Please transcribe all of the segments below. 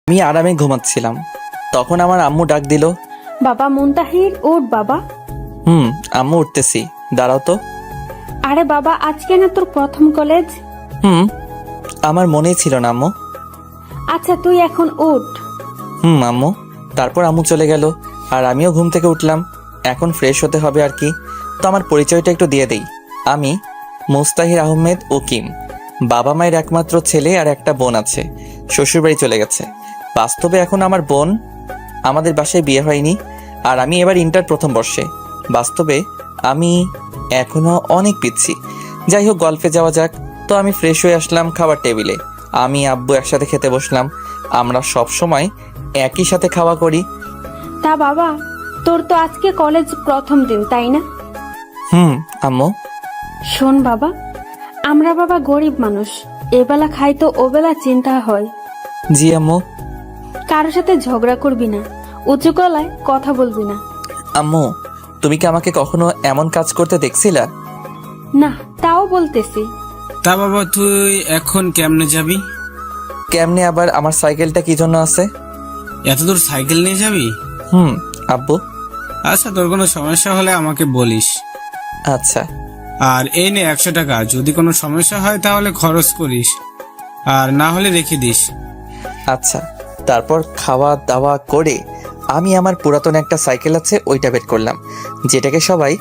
আমি আরামে ঘুমাচ্ছিলাম, তখন আমার আম্মু ডাক দিল। বাবা মুনতাহির, ওঠ বাবা। আম্মু উঠতেছি, দাঁড়াও তো। আরে বাবা, আজকে না তোর প্রথম কলেজ? আমার মনেই ছিল না আম্মু। আচ্ছা তুই এখন ওঠ। আম্মু। তারপর আম্মু চলে গেল আর আমিও ঘুম থেকে উঠলাম। এখন ফ্রেশ হতে হবে আর কি। তো আমার পরিচয়টা একটু দিয়ে দেই। আমি মুস্তাহির আহমেদ উকিম। বাবা মায়ের একমাত্র ছেলে আর একটা বোন আছে, শ্বশুরবাড়ি চলে গেছে। বাস্তবে এখন আমার বোন, আমাদের বাসায় বিয়ে হয়নি, আর আমি এবার ইন্টার প্রথম বর্ষে। বাস্তবে আমি এখনো অনেক পিচ্ছি। যাই হোক, গল্পে যাওয়া যাক। তো আমি ফ্রেশ হয়ে আসলাম খাবার টেবিলে। আমি আব্বু একসাথে খেতে বসলাম। আমরা সব সময় একই সাথে খাওয়া করি। তা বাবা, তোর তো আজকে কলেজ প্রথম দিন, তাই না? আম্মু। শোন বাবা, আমরা বাবা গরিব মানুষ, এবেলা খাই তো ওবেলা চিন্তা হয়। জি আম্মু। কারোর সাথে ঝগড়া করবি না, উঁচু গলায় কথা বলবি না। আম্মু, তুমি কি আমাকে কখনো এমন কাজ করতে দেখছিলা? না, তাও বলতেছি। তা বাবা, তুই এখন কেমনে যাবি? কেমনে আবার? আমার সাইকেলটা কি জন্য আছে? এত দূর সাইকেল নিয়ে যাবি? আব্বু। আচ্ছা, তোর কোনো সমস্যা হলে আমাকে বলিস। আচ্ছা। আর এই নে 100 টাকা, যদি কোনো সমস্যা হয় তাহলে খরচ করিস, আর না হলে রেখে দিস। আচ্ছা। তারপর খাওয়া দাওয়া করে আমি আমার পুরাতন একটা সাইকেল আছে ওইটা বের করলাম, যেটাকে সবাই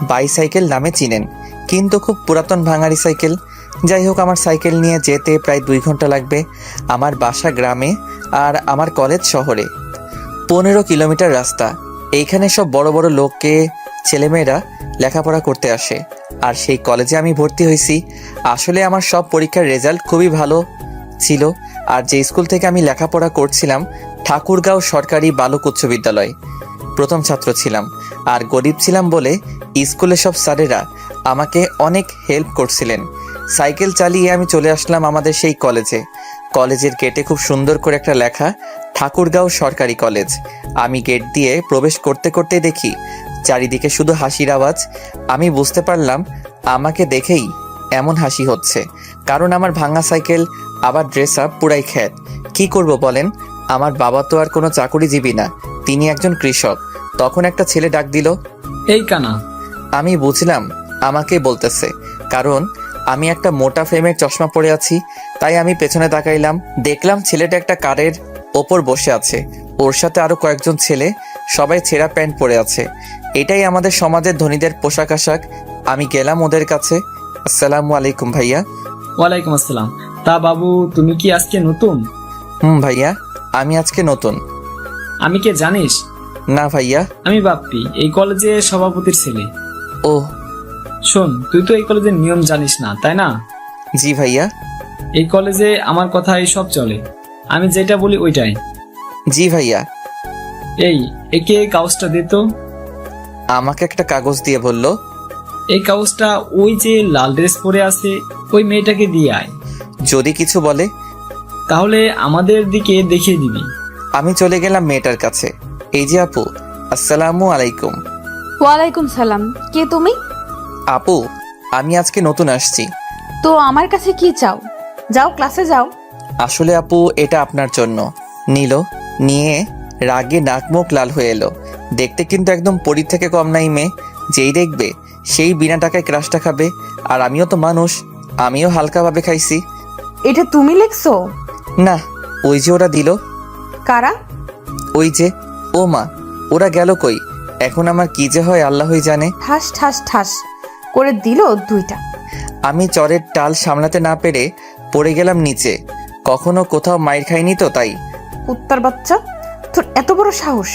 বাইসাইকেল নামে চিনেন, কিন্তু খুব পুরাতন ভাঙারি সাইকেল। যাই হোক, আমার সাইকেল নিয়ে যেতে প্রায় 2 ঘন্টা লাগবে। আমার বাসা গ্রামে আর আমার কলেজ শহরে। 15 কিলোমিটার রাস্তা। এইখানে সব বড় বড় লোককে ছেলেমেয়েরা লেখাপড়া করতে আসে, আর সেই কলেজে আমি ভর্তি হয়েছি। আসলে আমার সব পরীক্ষার রেজাল্ট খুবই ভালো ছিল। আর যে স্কুল থেকে আমি লেখাপড়া করছিলাম, ঠাকুরগাঁও সরকারি বালক উচ্চ বিদ্যালয়, প্রথম ছাত্র ছিলাম। আর গরিব ছিলাম বলে স্কুলে সব স্যারেরা আমাকে অনেক হেল্প করছিলেন। সাইকেল চালিয়ে আমি চলে আসলাম আমাদের সেই কলেজে। কলেজের গেটে খুব সুন্দর করে একটা লেখা, ঠাকুরগাঁও সরকারি কলেজ। আমি গেট দিয়ে প্রবেশ করতে করতে দেখি চারিদিকে শুধু হাসির আওয়াজ। আমি বুঝতে পারলাম আমাকে দেখেই এমন হাসি হচ্ছে, কারণ আমার ভাঙা সাইকেল আবার ড্রেস আপ পুরাই খ্যাত। কি করব বলেন? আমার বাবা তো আর কোনো চাকুরিজীবী না, তিনি একজন কৃষক। তখন একটা ছেলে ডাক দিল, এই কানা। আমি বুঝলাম আমাকে বলতেছে, কারণ আমি একটা মোটা ফ্রেমের চশমা পরে আছি। তাই আমি পেছনে তাকাইলাম, দেখলাম ছেলেটা একটা কারের ওপর বসে আছে। ওর সাথে আরো কয়েকজন ছেলে, সবাই ছেঁড়া প্যান্ট পরে আছে। এটাই আমাদের সমাজের ধনীদের পোশাক আশাক। আমি গেলাম ওদের কাছে। আসসালামু আলাইকুম ভাইয়া। ওয়ালাইকুম আসসালাম। তা বাবু, তুমি কি আজকে নতুন? ভাইয়া, আমি আজকে নতুন। আমি কে জানিস? না ভাইয়া। আমি বাপ্পি, এই কলেজে সভাপতির ছেলে। ও। শোন, তুই তো এই কলেজের নিয়ম জানিস না, তাই না? জি ভাইয়া। এই কলেজে আমার কথাই সব চলে, আমি যেটা বলি ওইটাই। জি ভাইয়া। একে এই কাগজটা দে তো। আমাকে একটা কাগজ দিয়ে বলল, এই কাগজটা ওই যে লাল ড্রেস পরে আছে ওই মেয়েটাকে দিয়ে আয়। যদি কিছু বলে তাহলে আমাদের দিকে দেখিয়ে দিবি। আমি চলে গেলাম মেয়েটার কাছে। এই যে আপু, আসসালামু আলাইকুম। ওয়ালাইকুম সালাম। কে তুমি? আপু, আমি আজকে নতুন আসছি। তো আমার কাছে কি চাও? যাও ক্লাসে যাও। আসলে আপু, এটা আপনার জন্য। নিল, নিয়ে রাগে নাক মুখ লাল হয়ে এলো। দেখতে কিন্তু একদম পরীর থেকে কম নাই মেয়ে। যেই দেখবে সেই বিনা টাকায় ক্রাশটা খাবে। আর আমিও তো মানুষ, আমিও হালকাভাবে খাইছি। এটা তুমি লিখছো? না, ওই যে ওরা দিল। কারা? ওই যে। ও মা, ওরা গেল কই? এখন আমার কি যে হয় আল্লাহই জানে। ঠাস ঠাস ঠাস করে দিল 2টা। আমি চরের টাল সামলাতে না পেরে পড়ে গেলাম নিচে। কখনো কোথাও মাইর খাইনি তো, তাই। কুত্তার বাচ্চা, তোর এত বড় সাহস!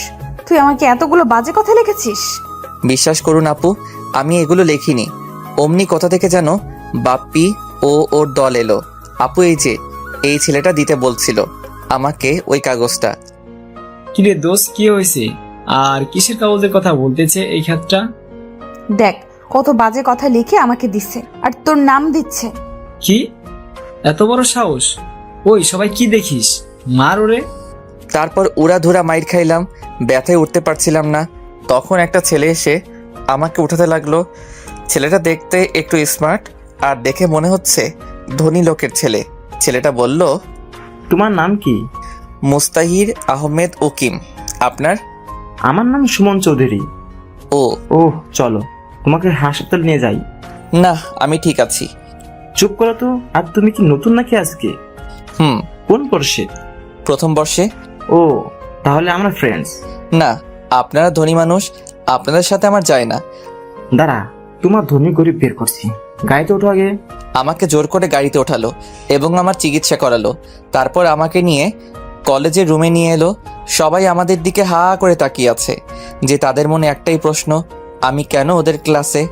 তুই আমাকে এতগুলো বাজে কথা লিখেছিস? বিশ্বাস করুন আপু, আমি এগুলো লেখিনি। অমনি কোথা থেকে যেন বাপ্পি ও ওর দল এলো। আপু, এই যে এই ছেলেটা দিতে বলছিল আমাকে ওই কাগজটা। কিরে দোস্ত, কি হয়েছে? আর কিসের কাগজের কথা বলতেছে এই ক্ষেত্রটা? দেখ কত বাজে কথা লিখে আমাকে দিচ্ছে, আর তোর নাম দিচ্ছে। কি এত বড় সাহস? ওই সবাই কি দেখিস, মার ওরে। তারপর উড়াধুরা মাইর খাইলাম, ব্যথায় উঠতে পারছিলাম না। তখন একটা ছেলে এসে আমাকে উঠাতে লাগলো। ছেলেটা দেখতে একটু স্মার্ট, আর দেখে মনে হচ্ছে ধনী লোকের ছেলে। ছেলেটা বলল, তোমার নাম কি? মুস্তাহির আহমেদ উকিম। আপনার? আমার নাম সুমন চৌধুরী। ও ওহ, চলো তোমাকে হাসপাতাল নিয়ে যাই। না, আমি ঠিক আছি। চুপ করো তো। আর তুমি কি নতুন নাকি আজকে? হুম, কোন বর্ষে? প্রথম বর্ষে। ও, তাহলে আমরা ফ্রেন্ডস। না, আপনারা ধনী মানুষ, আপনাদের সাথে আমার যায় না। দাঁড়া, তোমার ধনী গরিব বের করছি। গাড়িতে ওঠো আগে। আমাকে জোর করে গাড়িতে ওঠালো এবং আমার চিকিৎসা করালো। তারপর আমাকে নিয়ে কলেজের রুমে নিয়ে এলো। সবাই আমাদের দিকে হা করে তাকিয়ে আছে, যে তাদের মনে একটাই প্রশ্ন, আমি কেন ওদের ক্লাসে?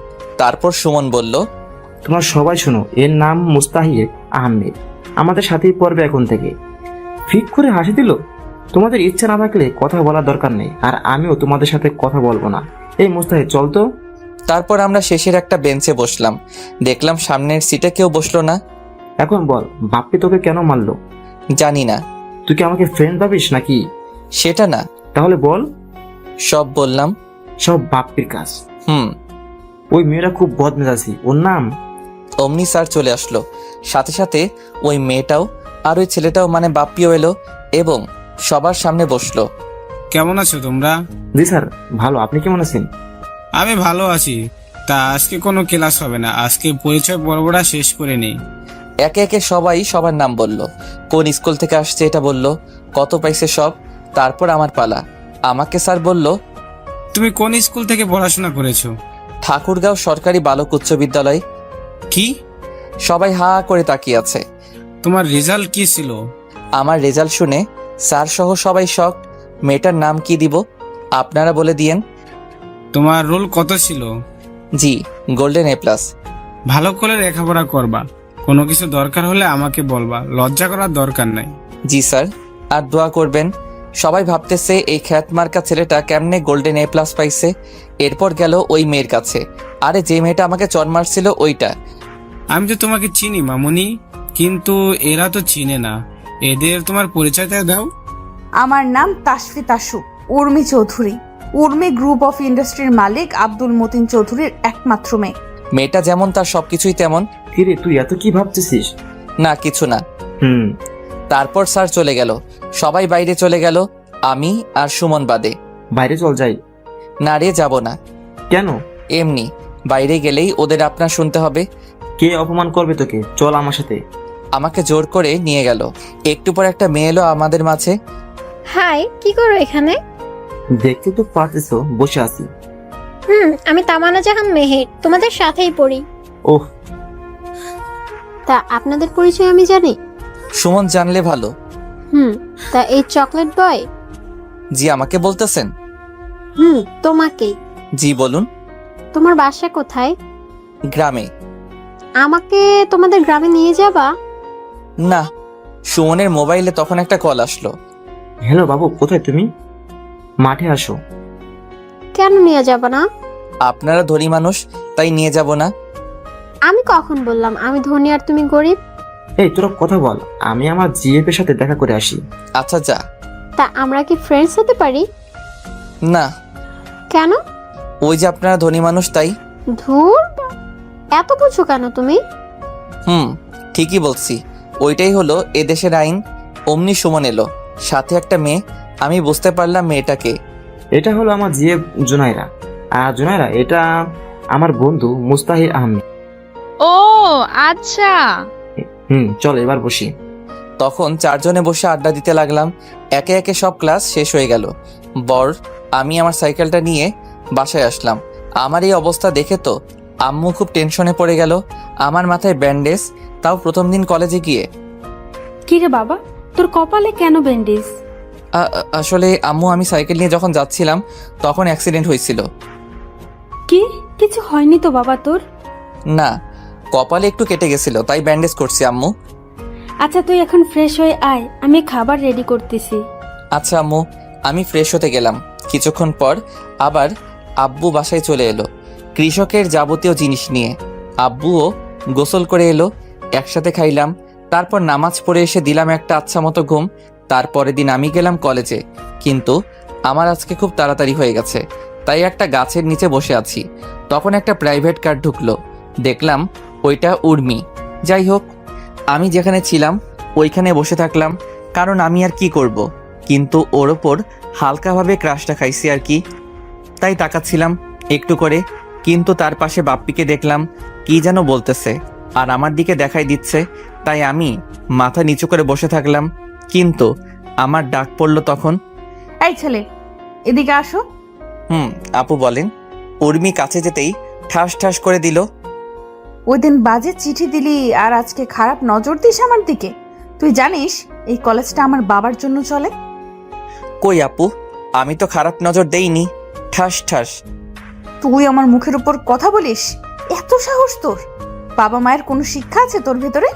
তারপর সুমন বলল, তোমরা সবাই শোনো, এর নাম মুস্তাহির আহমেদ, আমাদের সাথেই পড়বে এখন থেকে। ফিক করে হাসি দিল। তোমাদের ইচ্ছা না থাকলে কথা বলার দরকার নেই, আর আমিও তোমাদের সাথে কথা বলবো না। এই মুস্তাহির, চল তো। তারপর আমরা শেষের একটা বেঞ্চে বসলাম। দেখলাম সামনের সিটে কেউ বসলো না। এখন বল, বাপ্পি তোকে কেন মারলো? জানি না। তুই কি আমাকে ফ্রেন্ড ভাবিস নাকি? সেটা না। তাহলে বল। সব বললাম। সব বাপ্পির কাজ। হুম। ওই মেয়েটা খুব বদমেজাজি। ওর নাম? অমনি স্যার চলে আসলো। সাথে সাথে ওই মেয়েটাও আর ওই ছেলেটাও মানে বাপ্পিও এলো এবং সবার সামনে বসলো। কেমন আছো তোমরা? জি স্যার, ভালো। আপনি কেমন আছেন? আমি ভালো আছি। তা আজকে কোনো ক্লাস হবে না, আজকে পরিচয় পর্বটা শেষ করে নেই। একে একে সবাই সবার নাম বলল, কোন স্কুল থেকে আসছে এটা বলল, কত পাইছে সব। তারপর আমার পালা। আমাকে স্যার বলল, তুমি কোন স্কুল থেকে পড়াশোনা করেছো? ঠাকুরগাঁও সরকারি বালক উচ্চ বিদ্যালয়। কি? সবাই হা করে তাকিয়ে আছে। তোমার রেজাল্ট কি ছিল? আমার রেজাল্ট শুনে স্যার সহ সবাই শক। মেয়েটার নাম কি দিব আপনারা বলে দিয়েন। তোমার রোল কত ছিল? জি, গোল্ডেন A+। ভালো করে লেখাপড়া করবা, কোনো কিছু দরকার হলে আমাকে বলবা, লজ্জা করার দরকার নাই। জি স্যার, আর দোয়া করবেন। সবাই ভাবতেছে এই খ্যাত মার্কা ছেলেটা কেমনে গোল্ডেন A+ পাইছে। এরপর গেল ওই মেয়ের কাছে। আরে যে মেয়েটা আমাকে চড় মারছিল ওইটা। আমি তো তোমাকে চিনি মামুনি, কিন্তু এরা তো চিনে না। এদের তোমার পরিচয়টা দাও। আমার নাম তাশফি তাসু উর্মি চৌধুরী। উর্মি গ্রুপ অফ ইন্ডাস্ট্রির মালিক আব্দুল মতিন চৌধুরীর একমাত্র মেয়ে। মেয়েটা যেমন তার সবকিছুই তেমন। কিরে, তুই এত কি ভাবতেছিস? না, কিছু না। হুম। তারপর স্যার চলে গেল। সবাই বাইরে চলে গেল, আমি আর সুমন বাদে। বাইরে চল যাই। না রে, যাব না। কেন? এমনি, বাইরে গেলেই ওদের আপনার শুনতে হবে। কে অপমান করবে তোকে? চল আমার সাথে। আমাকে জোর করে নিয়ে গেল। একটু পর একটা মেয়ে এলো আমাদের মাঝে। হাই, কি করো এখানে? দেখতে তো পারতেছো, বসে আছি। আমি তামান্না জাহান মেহের, তোমাদের সাথেই পড়ি। ওহ, তা আপনাদের পরিচয় আমি জানি। সুমন জানলে ভালো। তা এই চকলেট বয়? জি, আমাকে বলতেছেন? তোমাকেই। জি বলুন। তোমার বাসা কোথায়? গ্রামে। আমাকে তোমাদের গ্রামে নিয়ে যাবা? না। সুমনের মোবাইলে তখন একটা কল আসলো। হ্যালো বাবু, কোথায় তুমি? মাঠে আসো। কেন নিয়ে যাবা না? আপনারা ধনী মানুষ, তাই নিয়ে যাব না। আমি কখন বললাম আমি ধনী আর তুমি গরিব? এই তোরা কথা বল, আমি আমার জিএফ এর সাথে দেখা করে আসি। আচ্ছা যা। তা আমরা কি ফ্রেন্ডস হতে পারি? না। কেন? ওই যে আপনারা ধনী মানুষ তাই। ধুর, এত বুঝো কেন তুমি? ঠিকই বলছি। ওইটাই হলো এদেশের আইন। অমনি সুমন এলো, সাথে একটা মেয়ে। আমি বুঝতে পারলাম মেয়েটাকে। এটা হলো আমার জিএফ জুনাইরা। আর জুনাইরা, এটা আমার বন্ধু মুস্তাহির আহমেদ। ও আচ্ছা। চল এবার বসি। তখন চারজনে বসে আড্ডা দিতে লাগলাম। একে একে সব ক্লাস শেষ হয়ে গেল। আমি আমার সাইকেলটা নিয়ে বাসায় আসলাম। আমার এই অবস্থা দেখে তো আম্মু খুব টেনশনে পড়ে গেল। আমার মাথায় ব্যান্ডেজ, তাও প্রথম দিন কলেজে গিয়ে। কিরে বাবা, তোর কপালে কেন ব্যান্ডেজ? আসলে আম্মু, আমি সাইকেল নিয়ে যখন যাচ্ছিলাম তখন অ্যাক্সিডেন্ট হয়েছিল। কি? কিছু হয়নি তো বাবা তোর? না, কপালে একটু কেটে গেছিল, তাই ব্যান্ডেজ করছি আম্মু। আচ্ছা তুই এখন ফ্রেশ হয়ে আয়, আমি খাবার রেডি করতেছি। আচ্ছা আম্মু। আমি ফ্রেশ হতে গেলাম। কিছুক্ষণ পর আবার আব্বু বাসায় চলে এলো কৃষকের যাবতীয় জিনিস নিয়ে। আব্বুও গোসল করে এলো, একসাথে খাইলাম। তারপর নামাজ পড়ে এসে দিলাম একটা আচ্ছা মতো ঘুম। তারপরের দিন আমি গেলাম কলেজে, কিন্তু আমার আজকে খুব তাড়াতাড়ি হয়ে গেছে, তাই একটা গাছের নিচে বসে আছি। তখন একটা প্রাইভেট কার ঢুকলো, দেখলাম ওইটা উর্মি। যাই হোক, আমি যেখানে ছিলাম ওইখানে বসে থাকলাম, কারণ আমি আর কি করব। কিন্তু ওর ওপর হালকাভাবে ক্রাশটা খাইছি আর কি। তাই তাকাচ্ছিলাম একটু করে, কিন্তু তার পাশে বাপ্পিকে দেখলাম কি যেন বলতেছে আর আমার দিকে দেখাই দিচ্ছে। তাই আমি মাথা নিচু করে বসে থাকলাম, কিন্তু আমার ডাক পড়ল তখন। এই ছেলে, এদিকে আসো। আপু বলেন। উর্মি কাছে যেতেই ঠাস ঠাস করে দিল। ওই দিন বাজে চিঠি দিলি আর আজকে খারাপ নজর দিস আমার দিকে। তুই জানিস এই কলেজটা আমার বাবার জন্য চলে। কই আপু, আমি তো খারাপ নজর দেইনি। ঠাস ঠাস। তুই আমার মুখের উপর কথা বলিস? এত সাহস তোর? বাবা মায়ের কোনো শিক্ষা আছে তোর ভেতরে?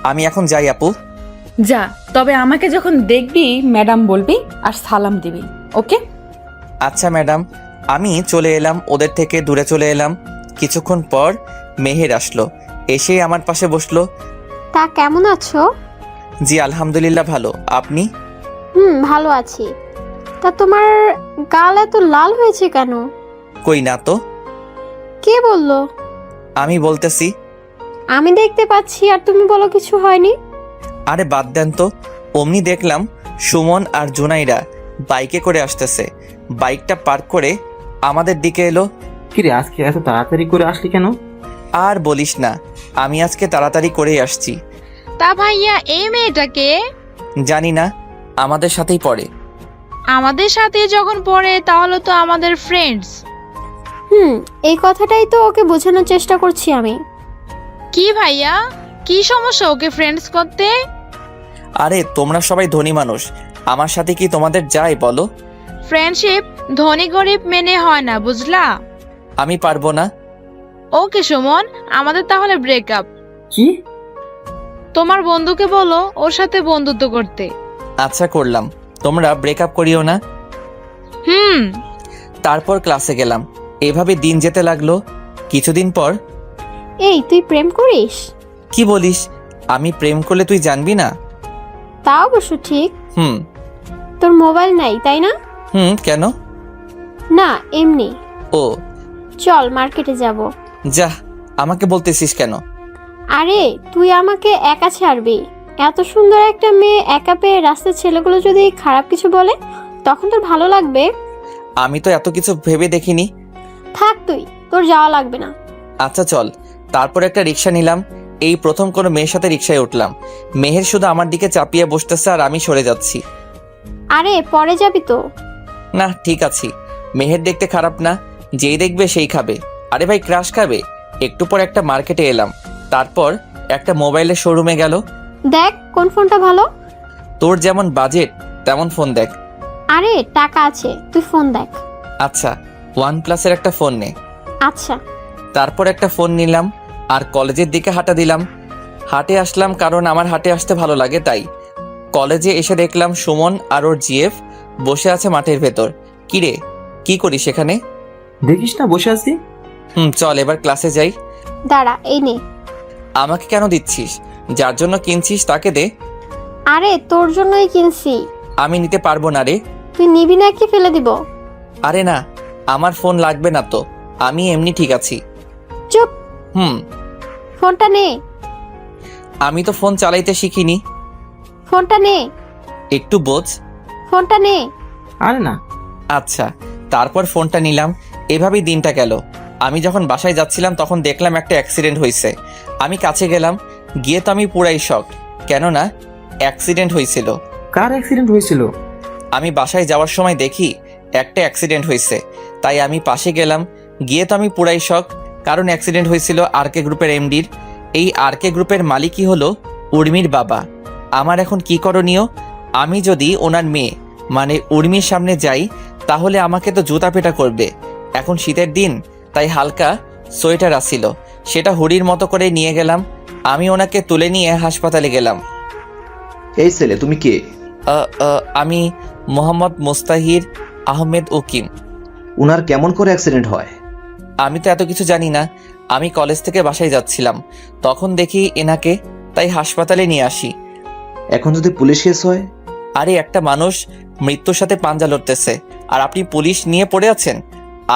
আমি এখন যাই আপু। যা, তবে আমাকে যখন দেখবি ম্যাডাম বলবি আর সালাম দিবি, ওকে? আচ্ছা ম্যাডাম। আমি চলে এলাম, ওদের থেকে দূরে চলে এলাম। কিছুক্ষণ পর মেহের আসলো, এসে আমার পাশে বসলো। তা কেমন আছো? জি আলহামদুলিল্লাহ ভালো, আপনি? ভালো আছি। তা তোমার গাল এত লাল হয়েছে কেন? কই না তো। কে বললো? আমি বলতেছি। আমি দেখতে পাচ্ছি আর তুমি বলো কিছু হয়নি। আরে বাদ দেন তো। অমনি দেখলাম সুমন আর জুনাইরা বাইকে করে আসতেছে। বাইকটা পার্ক করে আমাদের দিকে এলো। কিরে আজকে এত তাড়াতাড়ি করে আসলি কেন? আর বলিস না, আমি আজকে তাড়াতাড়ি করেই আসছি। তা ভাইয়া, এই মেয়েটাকে? জানি না, আমাদের সাথেই পড়ে। আমাদের সাথে যখন পড়ে তাহলে তো আমাদের ফ্রেন্ডস। এই কথাটাই তো ওকে বোঝানোর চেষ্টা করছি আমি। কি ভাইয়া, কি সমস্যা ওকে ফ্রেন্ডস করতে? আরে তোমরা সবাই ধনী মানুষ, আমার সাথে কি তোমাদের যায় বলো? ফ্রেন্ডশিপ ধনী গরিব মেনে হয় না, বুঝলা? আমি পারবো না। ওকে সুমন, আমাদের তাহলে ব্রেকআপ। কি? তোমার বন্ধুকে বলো ওর সাথে বন্ধুত্ব করতে। আচ্ছা করলাম, তোমরা ব্রেকআপ করিও না। তারপর ক্লাসে গেলাম। এভাবে দিন যেতে লাগলো। কিছুদিন পর। এই, তুই প্রেম করিস? কি বলিস? আমি প্রেম করলে তুই জানবি না? তা অবশ্য ঠিক। হুম। তোর মোবাইল নাই তাই না? কেন? না এমনি। ও চল মার্কেটে যাব। যা, আমাকে বলতেছিস কেন? আরে তুই আমাকে একা ছাড়বি? এত সুন্দর একটা মেয়ে একা পেয়ে রাস্তার ছেলেগুলো যদি খারাপ কিছু বলে তখন তোর ভালো লাগবে? আমি তো এত কিছু ভেবে দেখিনি। থাক তুই, তোর যাওয়া লাগবে না। আচ্ছা চল। তারপর একটা রিক্সা নিলাম। এই প্রথম কোনো মেয়ের সাথে রিক্সায় উঠলাম। মেহের শুধু আমার দিকে চাপিয়ে বসতেছে আর আমি সরে যাচ্ছি। আরে পরে যাবি তো। না ঠিক আছি, মেহের দেখতে খারাপ না, যেই দেখবে সেই খাবে। আরে ভাই ক্রাশ খাবে। একটু পর একটা মার্কেটে এলাম, তারপর একটা মোবাইলের শোরুমে গেল। দেখ কোন ফোনটা ভালো। তোর যেমন বাজেট তেমন ফোন দেখ। আরে টাকা আছে, তুই ফোন দেখ। আচ্ছা, OnePlus-এর একটা ফোন নে। আচ্ছা। তারপর একটা ফোন নিলাম আর কলেজের দিকে হাঁটা দিলাম। হাটে আসলাম কারণ আমার হাটে আসতে ভালো লাগে তাই। কলেজে এসে দেখলাম সুমন আর ওর জিএফ বসে আছে মাঠের ভেতর। কিরে, কি করিস সেখানে? দেখিস না বসে আছি। চল এবার ক্লাসে যাই। দাঁড়া, এই নে। আমাকে কেন দিচ্ছিস? যার জন্য কিনছিস তাকে দে। আরে তোর জন্যই কিনছি। আমি নিতে পারবো না রে। তুই নিবি না কি ফেলে দিব? আরে না, আমার ফোন লাগবে না তো, আমি এমনি ঠিক আছি। চুপ। ফোনটা নে। আমি তো ফোন চালাইতে শিখিনি। ফোনটা নে। একটু বোঝ। ফোনটা নে। আরে না। আচ্ছা, তারপর ফোনটা নিলাম। এভাবেই দিনটা গেল। আমি যখন বাসায় যাচ্ছিলাম তখন দেখলাম একটা অ্যাক্সিডেন্ট হয়েছে। আমি কাছে গেলাম, গিয়ে তো আমি পুরাই শক, কেননা অ্যাক্সিডেন্ট হয়েছিল। কার অ্যাক্সিডেন্ট হয়েছিল? আমি বাসায় যাওয়ার সময় দেখি একটা অ্যাক্সিডেন্ট হয়েছে, তাই আমি পাশে গেলাম। গিয়ে তো আমি পুরাই শক, কারণ অ্যাক্সিডেন্ট হয়েছিল আরকে গ্রুপের এমডির। এই আরকে গ্রুপের মালিকই হলো উর্মির বাবা। আমার এখন কি করণীয়? আমি যদি ওনার মেয়ে মানে উর্মির সামনে যাই তাহলে আমাকে তো জুতা পেটা করবে। এখন শীতের দিন, তাই হালকা সোয়েটার আসছিল, সেটা হুডির মতো করে নিয়ে গেলাম। আমি ওনাকে তুলে নিয়ে হাসপাতালে গেলাম। এই ছেলে তুমি কে? আমি মোহাম্মদ মুস্তাহির আহমেদ উকিম। উনার কেমন করে অ্যাক্সিডেন্ট হয়? আমি তো এত কিছু জানি না। আমি কলেজ থেকে বাসায় যাচ্ছিলাম, তখন দেখি এনাকে, তাই হাসপাতালে নিয়ে আসি। এখন যদি পুলিশ কেস হয়? আরে একটা মানুষ মৃত্যুর সাথে পাঞ্জা লড়তেছে আর আপনি পুলিশ নিয়ে পড়ে আছেন?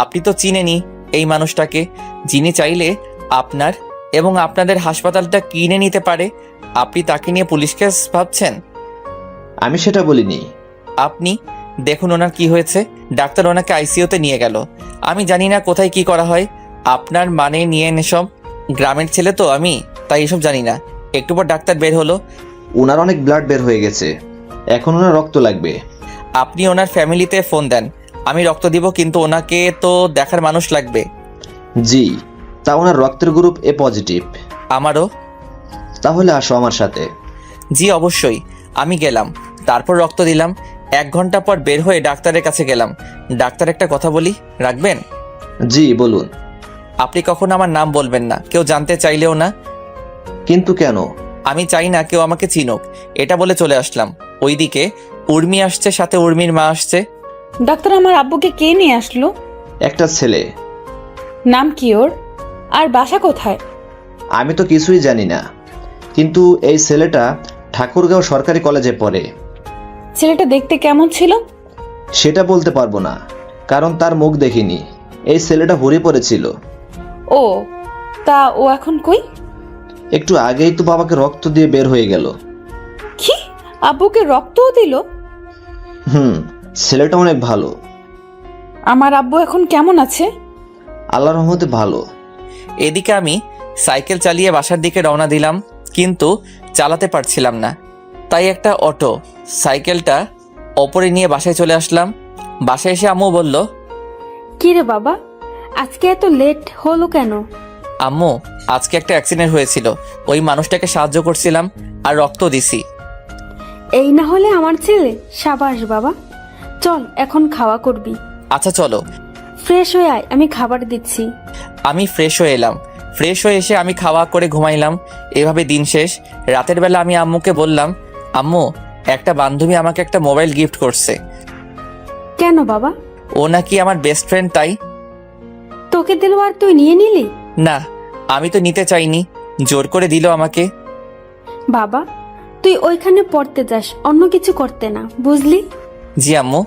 আপনি তো চিনেনি এই মানুষটাকে, যিনি চাইলে আপনার এবং আপনাদের হাসপাতালটা কিনে নিতে পারে। আপনি তাকে নিয়ে পুলিশ কেস ভাবছেন? আমি সেটা বলিনি। আপনি দেখুন ওনার কি হয়েছে। ডাক্তার ওনাকে আইসিইউতে নিয়ে গেল। আমি জানি না কোথায় কি করা হয়। আপনার মানে নিয়ে এনে সব, গ্রামের ছেলে তো আমি, তাই এসব জানি না। একটু পর ডাক্তার বের হলো। ওনার অনেক ব্লাড বের হয়ে গেছে, এখন ওনার রক্ত লাগবে। আপনি ওনার ফ্যামিলিতে ফোন দেন, আমি রক্ত দিব, কিন্তু ওনাকে তো দেখার মানুষ লাগবে। জি, তা ওনার রক্তের গ্রুপ এ পজিটিভ। আমারও। তাহলে আসো আমার সাথে। জি অবশ্যই। আমি গেলাম, তারপর রক্ত দিলাম। 1 ঘন্টা পর বের হয়ে ডাক্তারের কাছে গেলাম। ডাক্তার, একটা কথা বলি, রাখবেন? জি বলুন। আপনি কখনো আমার নাম বলবেন না, কেউ জানতে চাইলেও না। কিন্তু কেন? আমি চাই না কেউ আমাকে চিনুক, এটা বলে চলে আসলাম। ওইদিকে উর্মি আসছে, সাথে উর্মির মা আসছে। ডাক্তার, আমার আব্বুকে কে নিয়ে আসলো? একটা ছেলে। নাম কি ওর? আর বাসা কোথায়? আমি তো কিছুই জানি না, কিন্তু এই ছেলেটা ঠাকুরগাঁও সরকারি কলেজে পড়ে। ছেলেটা দেখতে কেমন ছিল? সেটা বলতে পারবো না, কারণ তার মুখ দেখিনি। এই ছেলেটা হরি পড়েছিল। ও, তা ও এখন কই? একটু আগেই তো বাবাকে রক্ত দিয়ে বের হয়ে গেল। কি, আব্বুকে রক্তও দিল? ছেলেটা অনেক ভালো। আমার আব্বু এখন কেমন আছে? আল্লাহর রহমতে ভালো। এদিকে আমি সাইকেল চালিয়ে বাসার দিকে রওনা দিলাম, কিন্তু চালাতে পারছিলাম না। তাই একটা অটো সাইকেলটা ওপরে নিয়ে বাসায় চলে আসলাম। বাসায় এসে আম্মু বলল, কি রে বাবা, আজকে এত লেট হলো কেন? আম্মু, আজকে একটা অ্যাক্সিডেন্ট হয়েছিল, ওই মানুষটাকে সাহায্য করছিলাম আর রক্ত দিছি। এই না হলে আমার ছেলে। সাবাস বাবা, চল এখন খাওয়া করবি। আচ্ছা চলো। ফ্রেশ হয়ে আয়, আমি খাবার দিচ্ছি। আমি ফ্রেশ হয়ে এলাম। ফ্রেশ হয়ে এসে আমি খাওয়া করে ঘুমাইলাম। এভাবে দিন শেষ। রাতের বেলা আমি আম্মুকে বললাম, আম্মু, একটা বান্ধবী আমাকে একটা মোবাইল গিফট করছে। কেন বাবা? ও নাকি আমার বেস্ট ফ্রেন্ড, তাই। তোকে দিল আর তুই নিয়ে নিলি? না, আমি তো নিতে চাইনি, জোর করে দিল আমাকে। বাবা, তুই ওইখানে পড়তে যাস, অন্য কিছু করতে না, বুঝলি? জি আম্মু।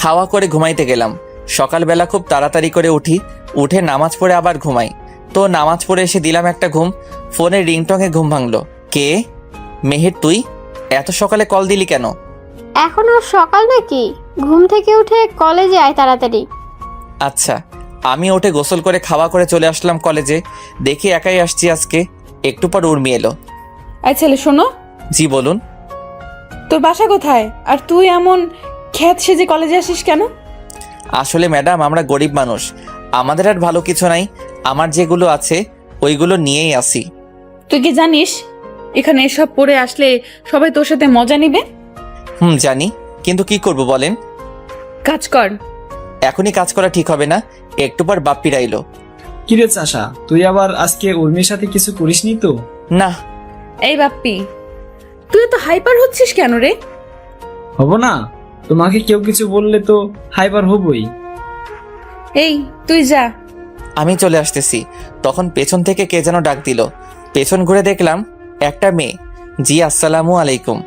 খাওয়া করে ঘুমাইতে গেলাম। সকালবেলা খুব তাড়াতাড়ি করে উঠে নামাজ পড়ে আবার ঘুমাই। তো নামাজ পড়ে এসে দিলাম একটা ঘুম। ফোনের রিংটংয়ে ঘুম ভাঙলো। কে? মেহের, তুই এত সকালে কল দিলি কেন? এখনো সকাল নাকি? ঘুম থেকে উঠে কলেজে আয় তাড়াতাড়ি। আচ্ছা। আমি উঠে গোসল করে খাওয়া করে চলে আসলাম কলেজে। দেখি একাই আসছি আজকে। একটু পর উর্মি এলো। এই ছেলে, শোনো। জি বলুন। তোর বাসা কোথায়? আর তুই এমন খ্যাত সেজে কলেজে আসিস কেন? আসলে ম্যাডাম, আমরা গরিব মানুষ, আমাদের আর ভালো কিছু নাই। আমার যেগুলো আছে ওইগুলো নিয়েই আসি। তুই কি জানিস এখানে এসব পড়ে আসলে সবাই তোর সাথে মজা নিবে? জানি, কিন্তু কি করব বলেন। কাজ কর। এখনই কাজ করা ঠিক হবে না, একটু পর বাপ্পিরা এলো। কিরে চাষা, তুই আবার আজকে উর্মির সাথে কিছু করিসনি তো? না। এই বাপ্পি, তুই তো হাইপার হচ্ছিস কেন রে? হব না? তোমাকে কেউ কিছু বললে তো হাইপার হবই। এই তুই যা। আমি চলে আসতেছি, তখন পেছন থেকে কে যেন ডাক দিল। পেছন ঘুরে দেখলাম একটা মেয়ে। জি আসসালামু আলাইকুম।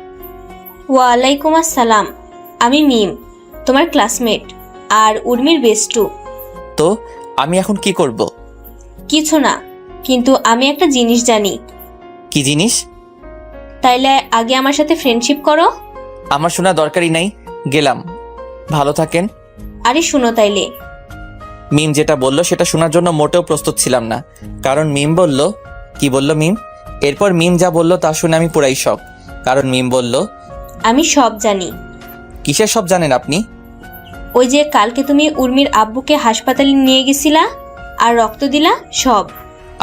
ওয়ালাইকুম আসসালাম। আমি মিম, তোমার ক্লাসমেট আর উর্মির বেস্টু। তো আমি এখন কি করব? কিছু না, কিন্তু আমি একটা জিনিস জানি। কি জিনিস? তাইলে আগে আমার সাথে ফ্রেন্ডশিপ করো। আমার শোনা দরকারই নাই, গেলাম। ভালো থাকেন। আরে শুনো তাইলে। মিম যেটা বলল সেটা শোনার জন্য মোটেও প্রস্তুত ছিলাম না, কারণ মিম বলল। কি বলল মিম? এরপর মিম যা বলল তা শুনে আমি পুরাই শক, কারণ মিম বলল, আমি সব জানি। কিসের সব জানেন আপনি? ওই যে কালকে তুমি উর্মির আব্বুকে হাসপাতালে নিয়ে গেছিলা আর রক্ত দিলা, সব।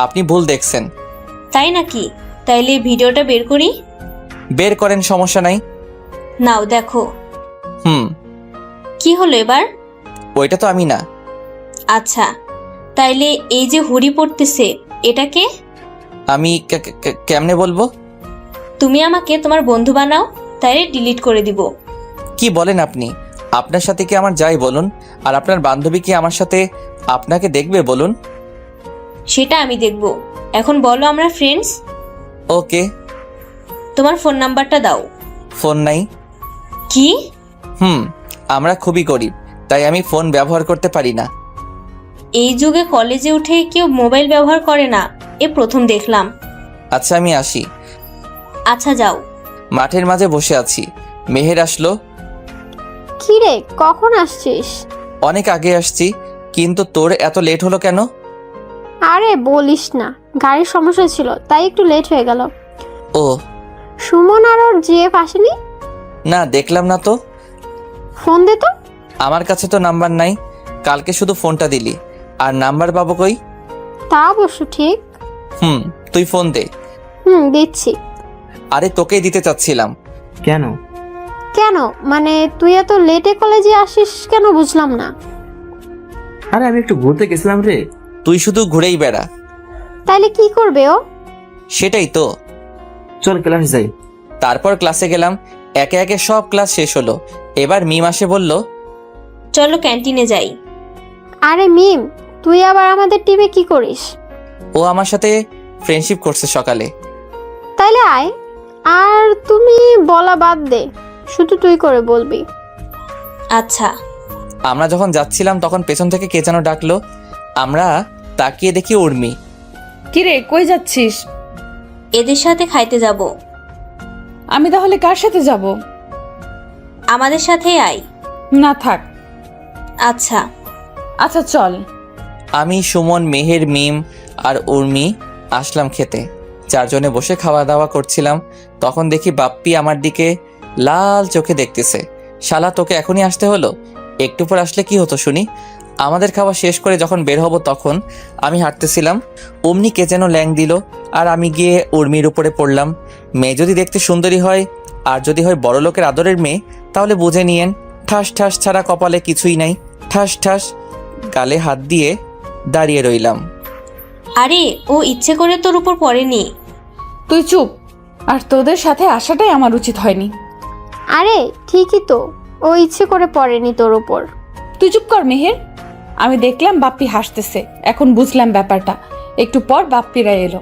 আপনি ভুল দেখছেন। তাই নাকি? তাইলে ভিডিওটা বের করি। বের করেন, সমস্যা নাই। নাও দেখো। কি হলো এবার? ওইটা তো আমি না। আচ্ছা, তাইলে এই যে হুড়ি পড়তেছে, এটা কে? আমি কেমনে বলবো? তুমি আমাকে তোমার বন্ধু বানাও, তাইলে ডিলিট করে দিব। কি বলেন আপনি? আপনার সাথে কি আমার যাই বলুন, আর আপনার বান্ধবী কি আমার সাথে আপনাকে দেখবে বলুন? সেটা আমি দেখব। এখন বলো আমরা ফ্রেন্ডস। ওকে। তোমার ফোন নাম্বারটা দাও। ফোন নাই। কি? আমরা খুবই গরিব, তাই আমি ফোন ব্যবহার করতে পারি না। এই যুগে কলেজে উঠে কেউ মোবাইল ব্যবহার করে না, এ প্রথম দেখলাম। আচ্ছা আমি আসি। আচ্ছা যাও। মাঠের মাঝে বসে আছি, মেহের আসলো। কি রে, কখন আসছিস? অনেক আগে আসছি, কিন্তু তোর এত লেট হলো কেন? আরে বলিস না, গাড়ির সমস্যা ছিল তাই একটু লেট হয়ে গেল। ও সুমন আর ওর জিএফ আসেনি? না, দেখলাম না তো। ফোন দে তো। আমার কাছে তো নাম্বার নাই, কালকে শুধু ফোনটা দিলি, আর নাম্বার পাবো কই? তা অবশ্য ঠিক। তুই ফোন দে। দিচ্ছি। আরে তোকেই দিতে চাচ্ছিলাম। কেন? কেন মানে তুই এত লেটে কলেজে আসিস কেন বুঝলাম না। আরে আমি একটু ঘুরতে গেছিলাম রে। তুই শুধু ঘুরেই বেড়া। তাইলে কি করবে ও? সেটাই তো। চল ক্লাস যাই। তারপর ক্লাসে গেলাম, একে একে সব ক্লাস শেষ হলো। এবার মিম আসে বলল, চলো ক্যান্টিনে যাই। আরে মিম, তুই আবার আমাদের টিমে কি করিস? ও আমার সাথে ফ্রেন্ডশিপ করছে সকালে। তাইলে আয়। আর তুমি বলা বাদ দে, শুধু তুই করে বলবি। আচ্ছা। আমরা যখন যাচ্ছিলাম তখন পেছন থেকে কে যেন ডাকলো। আমরা তাকিয়ে দেখি উর্মি। কিরে, কই যাচ্ছিস? এদের সাথে খাইতে যাব। আমি তাহলে কার সাথে যাব? আমাদের সাথেই আয়। না থাক। আচ্ছা। আচ্ছা চল। আমি, সুমন, মেহের, মিম আর উর্মি আসলাম খেতে। চারজনে বসে খাওয়া দাওয়া করছিলাম। তখন দেখি বাপ্পি আমার দিকে লাল চোখে দেখতেছে। শালা, তোকে এখনই আসতে হলো? একটু পর আসলে কি হতো শুনি? আমাদের খাওয়া শেষ করে যখন বের হব তখন আমি হাঁটতেছিলাম, অমনি কে যেন ল্যাং দিল, আর আমি গিয়ে উর্মির উপরে পড়লাম। মেয়ে যদি দেখতে সুন্দরী হয় আর যদি হয় বড় লোকের আদরের মেয়ে, তাহলে বুঝে নিয়েন ঠাস ঠাস ছাড়া কপালে কিছুই নাই। ঠাস ঠাস গালে হাত দিয়ে দাঁড়িয়ে রইলাম। আরে ও ইচ্ছে করে তোর উপর পড়েনি। তুই চুপ। আর তোদের সাথে আসাটাই আমার উচিত হয়নি। আরে ঠিকই তো, ও ইচ্ছে করে পড়েনি তোর উপর। তুই চুপ কর মেহের। আমি দেখলাম বাপ্পি হাসতেছে, এখন বুঝলাম ব্যাপারটা। একটু পর বাপ্পিরা এলো।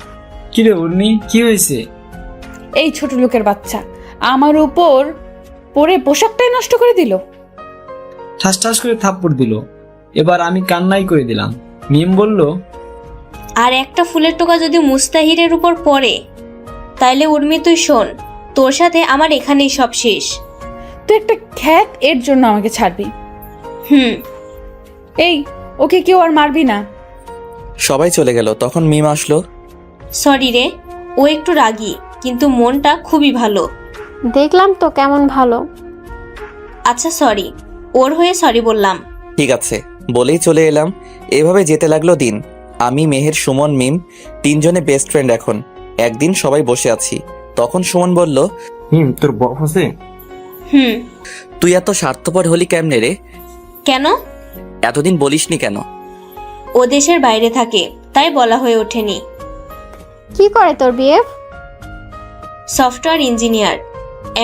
কিরে উর্মি, কি হয়েছে? এই ছোট লোকের বাচ্চা আমার উপর পরে পোশাকটাই নষ্ট করে দিল। ঠাস ঠাস করে থাপ্পড় দিল। এবার আমি কান্নাই করে দিলাম। মিম বলল, আর একটা ফুলের টোকা যদি মুস্তাহিরের উপর পড়ে, তাইলে উর্মি তুই শোন, তোর সাথে আমার এখানেই সব শেষ। তুই একটা খ্যাত, এর জন্য আমাকে ছাড়বি? এই, ওকে কেউ আর মারবি না। সবাই চলে গেল। তখন মিম আসলো। সরি রে, ও একটু রাগী, কিন্তু মনটা খুবই ভালো। দেখলাম তো কেমন ভালো। আচ্ছা সরি, ওর হয়ে সরি বললাম। ঠিক আছে বলেই চলে এলাম। এভাবে যেতে লাগলো দিন। আমি, মেহের, সুমন, মিম তিনজনে বেস্ট ফ্রেন্ড এখন। একদিন সবাই বসে আছি, তখন সুমন বলল, তোর বফ আছে? তুই এত স্বার্থপর হলি কেমনে রে? কেন? এতদিন বলিসনি কেন? ও দেশের বাইরে থাকে, তাই বলা হয়ে ওঠেনি। কি করে তোর বিএফ? সফটওয়্যার ইঞ্জিনিয়ার,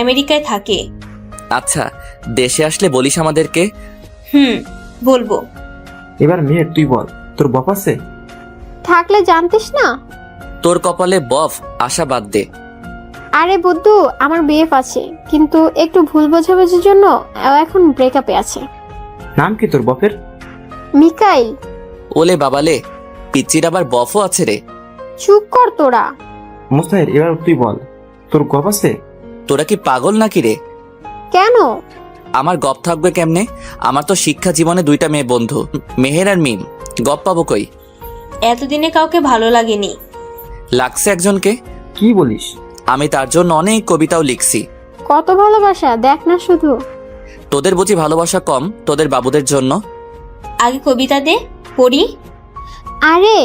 আমেরিকায় থাকে। আচ্ছা, দেশে আসলে বলিস আমাদেরকে। বলবো। এবার মেহের তুই বল, তোর বফ আছে? থাকলে জানতিস না? তোর কপালে বফ আশা বাদ দে। আরে বুদ্ধু, আমার বিএফ আছে, কিন্তু একটু ভুল বোঝাবুঝির জন্য ও এখন ব্রেকআপে আছে। নাম কি তোর বফের? মিকাইল। ওলে বাবালে, পিচ্চির আবার বফও আছে রে। চুপ কর তোরা। মুস্তাহির, এবার তুই বল, তোর গপ আছে? তোরা কি পাগল নাকি রে? কেন? আমার গপ থাকবে কেমনে? আমার তো শিক্ষা জীবনে দুইটা মেয়ে বন্ধু, মেহের আর মিম। গপ পাবো কই? এতদিনে কাউকে ভালো লাগেনি। লাগছে একজনকে। কি বলিস? আমি তার জন্য অনেক কবিতাও লিখছি। কত ভালোবাসা দেখ না শুধু। তোদের বুঝি ভালোবাসা কম তোদের বাবুদের জন্য? আগে কবিতা দে, পড়ি। আরে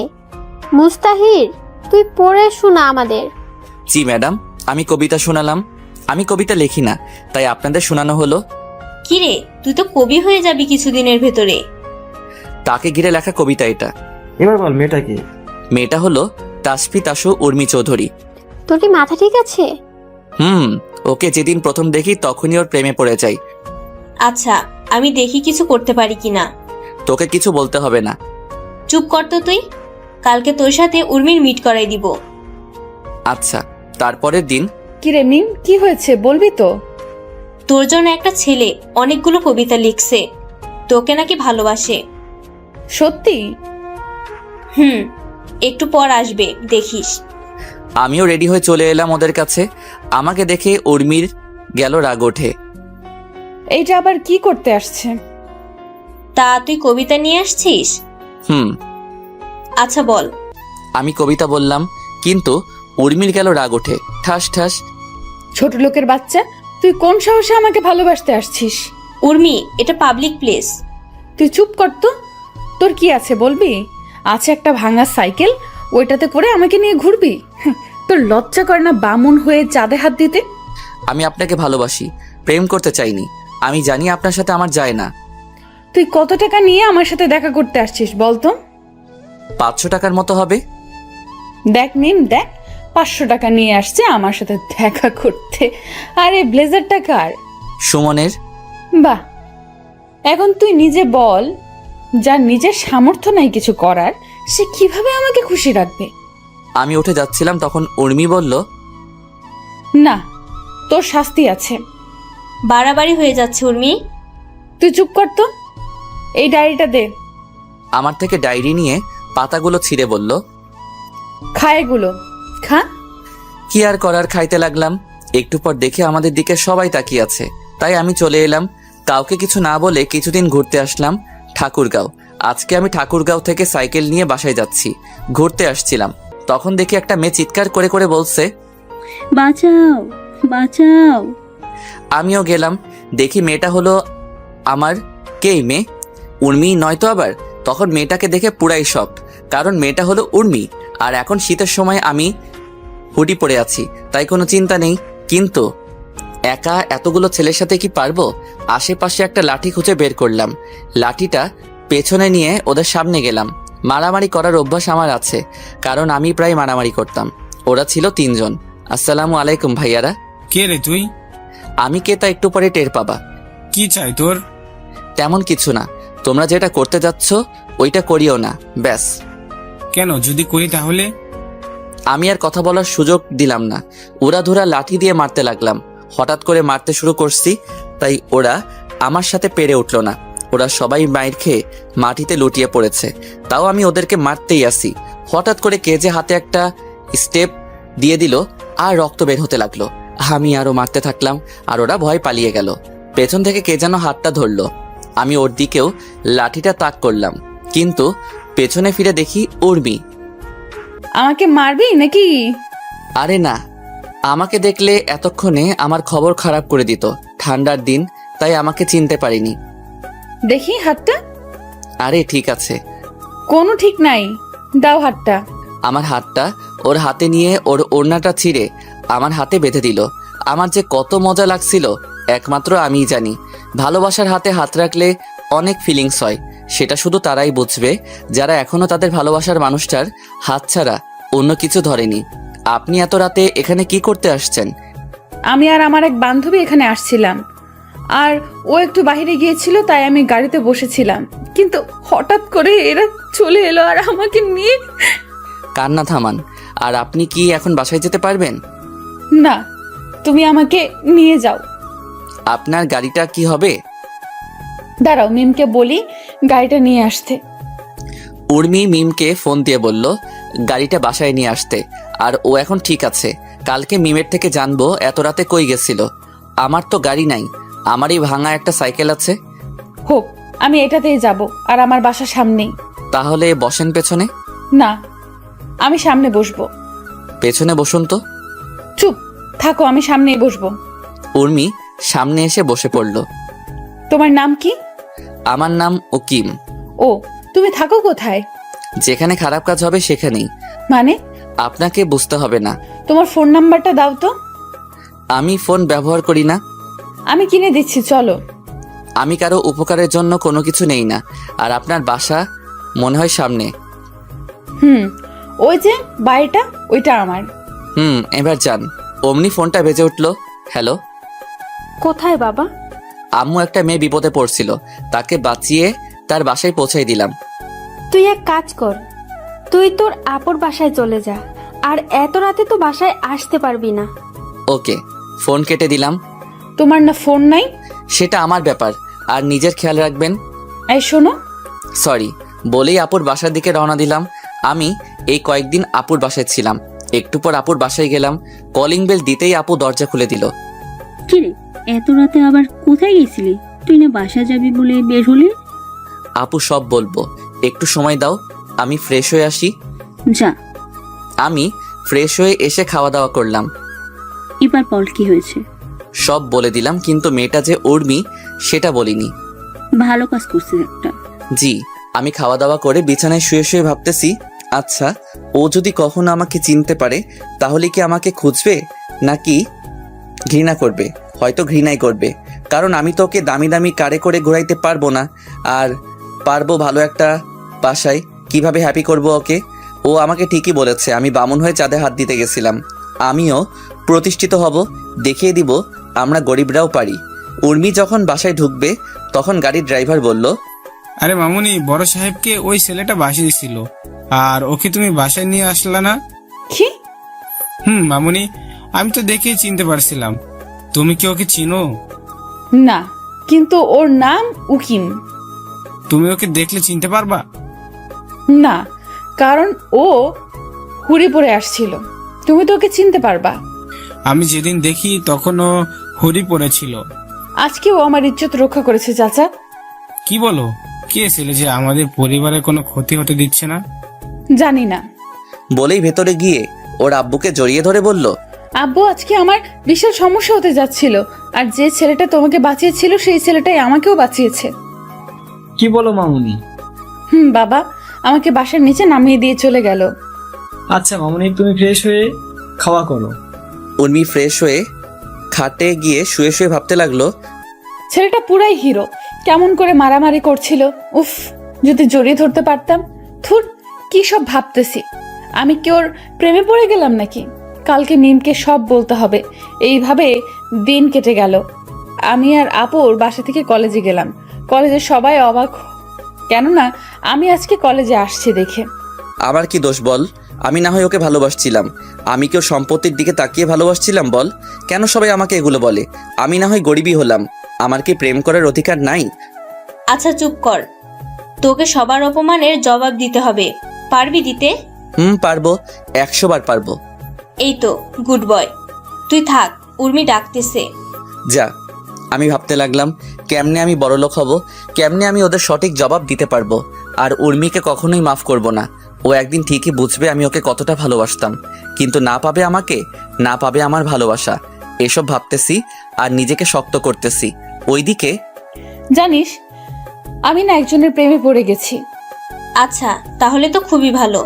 মুস্তাহির, তুই পড়ে শোনা আমাদের। জি ম্যাডাম, আমি কবিতা শোনালাম। আমি কবিতা লিখি না, তাই আপনাদের শোনানো হলো। কিরে, তুই তো কবি হয়ে যাবি কিছুদিনের ভেতরে। তাকে ঘিরে লেখা কবিতা এটা। এবার বল মেয়েটা কি? মেয়েটা হলো তাসফি তাসু উর্মি চৌধুরী। তোর কি মাথা ঠিক আছে? ওকে যেদিন প্রথম দেখি তখনই ওর প্রেমে পড়ে যাই। আচ্ছা, আমি দেখি কিছু করতে পারি কিনা। তোকে কিছু বলতে হবে না। চুপ কর তো তুই। কালকে তোর সাথে উর্মির মিট করাই দিব। আচ্ছা। তারপরের দিন। কিরে মিম, কি হয়েছে বলবি তো? তোর জন্য একটা ছেলে অনেকগুলো কবিতা লিখছে, তোকে নাকি ভালোবাসে। সত্যি? একটু পর আসবে, দেখিস। আমিও রেডি হয়ে চলে এলাম ওদের কাছে। আমাকে দেখে উর্মির গেল রাগ ওঠে। এইটা আবার কি করতে আসছে? তা তুই কবিতা নিয়ে আসছিস? হুম, আচ্ছা বল। আমি কবিতা বললাম, কিন্তু উর্মির গেল রাগ ওঠে। ঠাস ঠাস। ছোট লোকের বাচ্চা, তুই কোন সাহসে আমাকে ভালোবাসতে আসছিস? উর্মি, এটা পাবলিক প্লেস। তুই চুপ কর তো। তোর কি আছে বলবি? আছে একটা ভাঙা সাইকেল, ওইটাতে করে আমাকে নিয়ে ঘুরবি? তোর লজ্জা করে না বামুন হয়ে চাঁদে হাত দিতে? আমি আপনাকে ভালোবাসি, প্রেম করতে চাইনি। আমি জানি আপনার সাথে আমার যায় না। তুই কত টাকা নিয়ে আমার সাথে দেখা করতে আসছিস বলতো? 500 টাকার মতো হবে। দেখ মিম, দেখ 500 টাকা নিয়ে আসছে আমার সাথে দেখা করতে। আরে ব্লেজারটা কার? সুমনের। বাহ, এখন তুই নিজে বল, যার নিজের সামর্থ্য নাই কিছু করার, সে কিভাবে আমাকে খুশি রাখবে? আমি উঠে যাচ্ছিলাম, তখন উর্মি বলল, না, তোর শাস্তি আছে। বাড়াবাড়ি হয়ে যাচ্ছে উর্মি। তুই চুপ কর তো। এই ডায়েরিটা দে। আমার থেকে ডায়েরি নিয়ে পাতাগুলো ছিঁড়ে বলল, খা এগুলো, খা। কি আর করার, খাইতে লাগলাম। একটু পর দেখে আমাদের দিকে সবাই তাকিয়ে আছে, তাই আমি চলে এলাম। কাউকে কিছু না বলে কিছুদিন ঘুরতে আসলাম ঠাকুরগাঁও। আজকে আমি ঠাকুরগাঁও থেকে সাইকেল নিয়ে বাসায় যাচ্ছি। ঘুরতে আসছিলাম, তখন দেখি একটা মেয়ে চিৎকার করে করে বলছে, বাঁচাও, বাঁচাও। আমিও গেলাম। দেখি মেয়েটা হলো আমার। কে মেয়ে? উর্মি নয় তো আবার? তখন মেয়েটাকে দেখে পুরাই শকড, কারণ মেয়েটা হলো উর্মি। আর এখন শীতের সময় আমি হুডি পরে আছি, তাই কোনো চিন্তা নেই। কিন্তু একা এতগুলো ছেলের সাথে কি পারবো? আশেপাশে একটা লাঠি খুঁজে বের করলাম। লাঠিটা পেছনে নিয়ে ওদের সামনে গেলাম। মারামারি করার অভ্যাস আমার আছে, কারণ আমি প্রায় মারামারি করতাম। ওরা ছিল 3 জন। আসসালামু আলাইকুম ভাইয়ারা। কে রে তুই? আমি কে তা একটু পরে টের পাবা। কি চাই তোর? তেমন কিছু না, তোমরা যেটা করতে যাচ্ছ ওইটা করিও না, ব্যাস। কেন, যদি করি তাহলে? আমি আর কথা বলার সুযোগ দিলাম না। উড়াধুরা লাঠি দিয়ে মারতে লাগলাম। হঠাৎ করে মারতে শুরু করছি, তাই ওরা আমার সাথে পেরে উঠল না। ওরা সবাই মাইর খেয়ে মাটিতে লুটিয়ে পড়েছে, তাও আমি ওদেরকে মারতেই আসি। হঠাৎ করে কে যে হাতে একটা স্টেপ দিয়ে দিল, আর রক্ত বের হতে লাগলো। আমি আরো মারতে থাকলাম, আর ওরা ভয় পালিয়ে গেল। পেছন থেকে কে যেন হাতটা ধরলো। আমি ওর দিকেও লাঠিটা তাক করলাম, কিন্তু পেছনে ফিরে দেখি উর্মি। আমাকে মারবি নাকি? আরে না, আমাকে দেখলে এতক্ষণে আমার খবর খারাপ করে দিত। ঠান্ডার দিন, তাই আমাকে চিনতে পারিনি। দেখি হাতটা। আরে ঠিক আছে। কোনো ঠিক নাই, দাও হাতটা। আমার হাতটা ওর হাতে নিয়ে ওর ওড়নাটা ছিঁড়ে আমার হাতে বেঁধে দিল। আমার যে কত মজা লাগছিল একমাত্র আমিই জানি। ভালোবাসার হাতে হাত রাখলে অনেক ফিলিংস হয়, সেটা শুধু তারাই বুঝবে যারা এখনো তাদের ভালোবাসার মানুষটার হাত ছাড়া অন্য কিছু ধরেনি। আপনি এত রাতে এখানে কি করতে আসছেন? আমি আর আমার এক বান্ধবী এখানে আসছিলাম, আর ও একটু বাইরে গিয়েছিল, তাই আমি গাড়িতে বসেছিলাম। কিন্তু হঠাৎ করে এরা চলে এলো আর আমাকে নিয়ে। কান্না থামান। আর আপনি কি এখন বাসায় যেতে পারবেন? না, তুমি আমাকে নিয়ে যাও। আপনার গাড়িটা কি হবে? দাঁড়াও, মিমকে বলি গাড়িটা নিয়ে আসতে। উর্মি মিমকে ফোন দিয়ে বলল গাড়িটা বাসায় নিয়ে আসতে। আর ও এখন ঠিক আছে। কালকে মিমের থেকে জানবো এত রাতে কই গেছিল। আমার তো গাড়ি নাই, আমারই ভাঙা একটা সাইকেল আছে। হোক, আমি এটাতেই যাব, আর আমার বাসার সামনেই। তাহলে বসেন পেছনে। না, আমি সামনে বসবো। পেছনে বসুন তো। চুপ থাকো, আমি সামনেই বসবো। উর্মি সামনে এসে বসে পড়ল। তোমার নাম কি? আমার নাম উকিম। ও, তুমি থাকো কোথায়? যেখানে খারাপ কাজ হবে সেখানেই। মানে? আপনাকে বুঝতে হবে না। তোমার ফোন নাম্বারটা দাও তো। আমি ফোন ব্যবহার করি না। আমি কিনে দিচ্ছি, চলো। আমি কারো উপকারের জন্য কোনো কিছু নেই না। আর আপনার বাসা মনে হয় সামনে। ওই যে বাড়িটা, ওইটা আমার। এবার যান। অমনি ফোনটা বেজে উঠল। হ্যালো। কোথায় বাবা? আম্মু একটা মেয়ে বিপদে পড়ছিল, তাকে বাঁচিয়ে তার বাসায় পৌঁছাই দিলাম। তুই এক কাজ কর, তুই তোর আপুর বাসায় চলে যা। আর এত রাতে তো বাসায় আসতে পারবি না। ওকে, ফোন কেটে দিলাম। তোমার না ফোন নাই? সেটা আমার ব্যাপার, আর নিজের খেয়াল রাখবেন। এই শোনো। সরি বলেই আপুর বাসার দিকে রওনা দিলাম। আমি এই কয়েকদিন আপুর বাসায় ছিলাম। একটু পর আপুর বাসায় গেলাম। কলিং বেল দিতেই আপু দরজা খুলে দিল। কিরে, এত রাতে আবার কোথায় গেছিলি? তুই না বাসা যাবি বলে বের হলি? আপু সব বলবো, একটু সময় দাও, আমি ফ্রেশ হয়ে আসি। যা। আমি ফ্রেশ হয়ে এসে খাওয়া দাওয়া করলাম। এবার বল কি হয়েছে? সব বলে দিলাম, কিন্তু মেয়েটা যে উর্মি সেটা বলিনি। ভালো কাজ করছিস একটা। জি, আমি খাওয়া দাওয়া করে বিছানায় শুয়ে শুয়ে ভাবতেছি, আচ্ছা ও যদি কখনো আমাকে চিনতে পারে তাহলে কি আমাকে খুঁজবে নাকি ঘৃণা করবে? হয়তো ঘৃণাই করবে, কারণ আমি তো ওকে দামি দামি কারে করে ঘোরাইতে পারবো না। আর পারবো ভালো একটা বাসায় কিভাবে হ্যাপি করব ওকে? ও আমাকে ঠিকই বলেছে, আমি বামুন হয়ে চাঁদে হাত দিতে গেছিলাম। আমিও প্রতিষ্ঠিত হব, দেখিয়ে দিব আমরা গরিবরাও পারি। উর্মি যখন বাসায় ঢুকবে তখন গাড়ির ড্রাইভার বলল, আরে মামুনি, বড় সাহেবকে ওই ছেলেটা বাসিয়েছিল, আর ওকে তুমি বাসায় নিয়ে আসলা না? কি? মামুনি, আমি তো দেখেই চিনতে পারছিলাম। তুমি কি ওকে চিনো? না, কিন্তু ওর নাম উকিম। তুমি ওকে দেখলে চিনতে পারবা? না, কারণ ও হুড়ি পরে আসছিল। তুমি তো ওকে চিনতে পারবা। আমি যেদিন দেখি তখন ও হুডি পরেছিল। আজকেও আমার ইজ্জত রক্ষা করেছে চাচা। কি বলো? কে ছেলে যে আমাদের পরিবারের কোনো ক্ষতি হতে দিচ্ছে না? জানি না। বলেই ভেতরে গিয়ে ওর আব্বুকে জড়িয়ে ধরে বলল, আব্বু, আজকে আমার বিশাল সমস্যা হতে যাচ্ছিল, আর যে ছেলেটা তোমাকে বাঁচিয়েছিল সেই ছেলেটাই আমাকেও বাঁচিয়েছে। কি বলো মামুনি? বাবা আমাকে বাসার নিচে নামিয়ে দিয়ে চলে গেল। আচ্ছা মামুনি, তুমি ফ্রেশ হয়ে খাওয়া করো। উর্মি ফ্রেশ হয়ে খাটে গিয়ে শুয়ে শুয়ে ভাবতে লাগলো, ছেলেটা পুরাই হিরো। কেমন করে মারামারি করছিল, উফ, যদি জড়িয়ে ধরতে পারতাম। থুর, কি সব ভাবতেছি। আমি কি ওর প্রেমে পড়ে গেলাম নাকি? কালকে মিমকে সব বলতে হবে। এইভাবে দিন কেটে গেল। আমি আর আপুর বাসা থেকে কলেজে গেলাম। কলেজে সবাই অবাক, কেননা আমি আজকে কলেজে আসছি দেখে। আমার কি দোষ বল? আমি না হয় ওকে ভালোবাসছিলাম। আমি কি ওর সম্পত্তির দিকে তাকিয়ে ভালোবাসছিলাম বল? কেন সবাই আমাকে এগুলো বলে? আমি না হয় গরিবই হলাম, আমার কি প্রেম করার অধিকার নাই? আচ্ছা চুপ কর, তোকে সবার অপমানের জবাব দিতে হবে। পারবি দিতে? পারবো, 100 বার পারবো। এই তো গুড বয়। তুই থাক, উর্মি ডাকতেছে। যা। আমি ভাবতে লাগলাম, কেমনে আমি বড়লোক হব, কেমনে আমি ওদের সঠিক জবাব দিতে পারবো। আর উর্মিকে কখনোই মাফ করব না। ও একদিন ঠিকই বুঝবে আমি ওকে কতটা ভালোবাসতাম, কিন্তু না পাবে আমাকে, না পাবে আমার ভালোবাসা। এসব ভাবতেছি আর নিজেকে শক্ত করতেছি। ওইদিকে জানিস, আমি না একজনের প্রেমে পড়ে গেছি। আচ্ছা, তাহলে তো খুবই ভালো।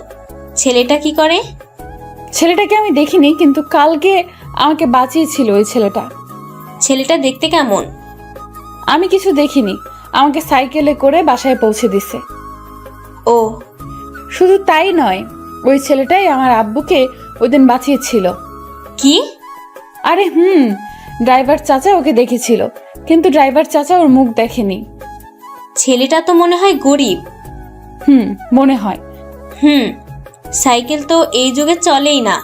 ছেলেটা কি করে? ছেলেটাকে আমি দেখিনি, কিন্তু কালকে আমাকে বাঁচিয়েছিল ওই ছেলেটা। ছেলেটা দেখতে কেমন? আমি কিছু দেখিনি, আমাকে সাইকেলে করে বাসায় পৌঁছে দিছে। ও, শুধু তাই নয়, ওই ছেলেটাই আমার আব্বুকে ওইদিন বাঁচিয়েছিল। কি? আরে ড্রাইভার চাচা ওকে দেখেছিল, কিন্তু ড্রাইভার চাচা ওর মুখ দেখেনি। ছেলেটা তো মনে হয় গরিব। মনে হয়। সাইকেল তো এই যুগে চলেই না,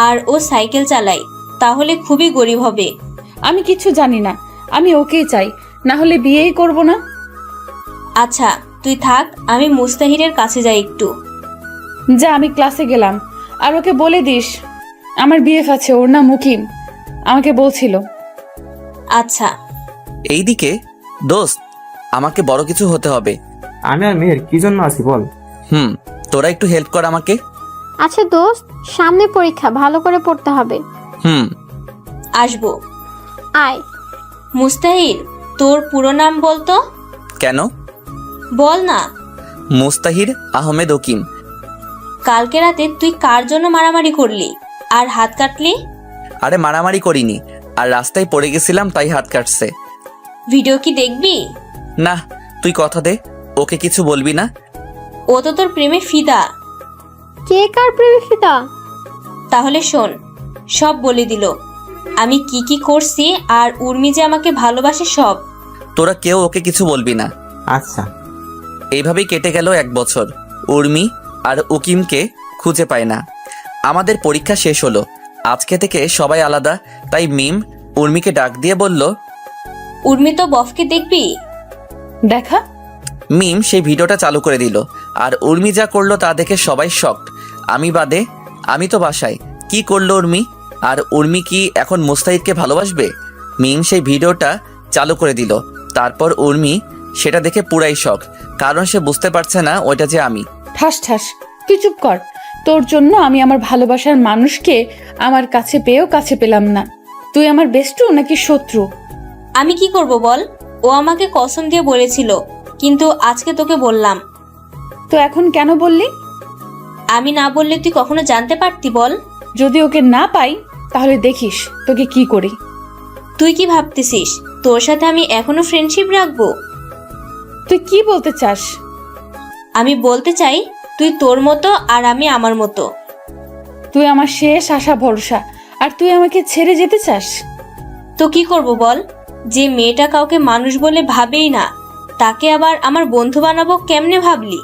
আর ও সাইকেল চালায়, তাহলে খুবই গরিব হবে। আমি কিছু জানি না, আমি ওকেই চাই, না হলে বিয়েই করব না। আচ্ছা তুই থাক, আমি মুস্তাহিরের কাছে যাই একটু। যা, আমি ক্লাসে গেলাম। আর ওকে বলে দিস আমার বিএফ আছে, ওর নাম মুকিম, আমাকে বলছিল। আচ্ছা। এইদিকে দোস্ত, আমাকে বড় কিছু হতে হবে। আমি আর মেয়ের কি জন্য আছি বল? তোরা একটু হেল্প কর আমাকে। আচ্ছা দোস্ত, সামনে পরীক্ষা, ভালো করে পড়তে হবে। আসবো। আয়। মুস্তাহির, তোর পুরো নাম বলতো। কেন? বল না। মুস্তাহির আহমেদ উকিম। কালকে রাতে তুই কার জন্য মারামারি করলি আর হাত কাটলি? আরে মারামারি করিনি, আর রাস্তায় পড়ে গেছিলাম তাই হাত কাটছে। ভিডিও কি দেখবি? না, তুই কথা দে, ওকে কিছু বলবি না। ও তো তোর প্রেমে ফিদা। কে কার প্রেমে ফিদা? তাহলে শোন, সব বলে দিল আমি কি কি করছি, আর উর্মি যে আমাকে ভালোবাসে সব। তোরা কেউ ওকে কিছু বলবি না। আচ্ছা। এইভাবেই কেটে গেল 1 বছর। উর্মি আর উকিমকে খুঁজে পায় না। আমাদের পরীক্ষা শেষ হলো, আজকে থেকে সবাই আলাদা। তাই মিম উর্মিকে ডাক দিয়ে বলল, উর্মি তো বফকে দেখবি। দেখা। মিম সেই ভিডিওটা চালু করে দিল, আর উর্মি যা করলো তা দেখে সবাই শকড। আমি বাদে। আমি তো বাসায়। কি করলো উর্মি? আর উর্মি কি এখন মুস্তাহিদকে ভালোবাসবে? মিম সেই ভিডিওটা চালু করে দিল। তারপর উর্মি সেটা দেখে পুরাই শক, কারণ সে বুঝতে পারছে না ওইটা যে আমি। ঠাস ঠাস, তুই চুপ কর। তোর জন্য আমি আমার ভালোবাসার মানুষকে আমার কাছে পেয়েও কাছে পেলাম না। তুই আমার বেস্টু নাকি শত্রু? আমি কি করব বল? ও আমাকে কসম দিয়ে বলেছিল, কিন্তু আজকে তোকে বললাম। তো এখন কেন বললি? আমি না বললে তুই কখনো জানতে পারতি বল? যদি ওকে না পাই তাহলে দেখিস তোকে কি করি। তুই কি ভাবতেছিস তোর সাথে আমি এখনো ফ্রেন্ডশিপ রাখবো? তুই কি বলতে চাস? আমি বলতে চাই তুই তোর মতো আর আমি আমার মতো। তুই আমার শেষ আশা ভরসা, আর তুই আমাকে ছেড়ে যেতে চাস? তো কি করব বল? যে মেয়েটা কাউকে মানুষ বলে ভাবেই না, তাকে আবার আমার বন্ধু বানাবো কেমনে ভাবলি?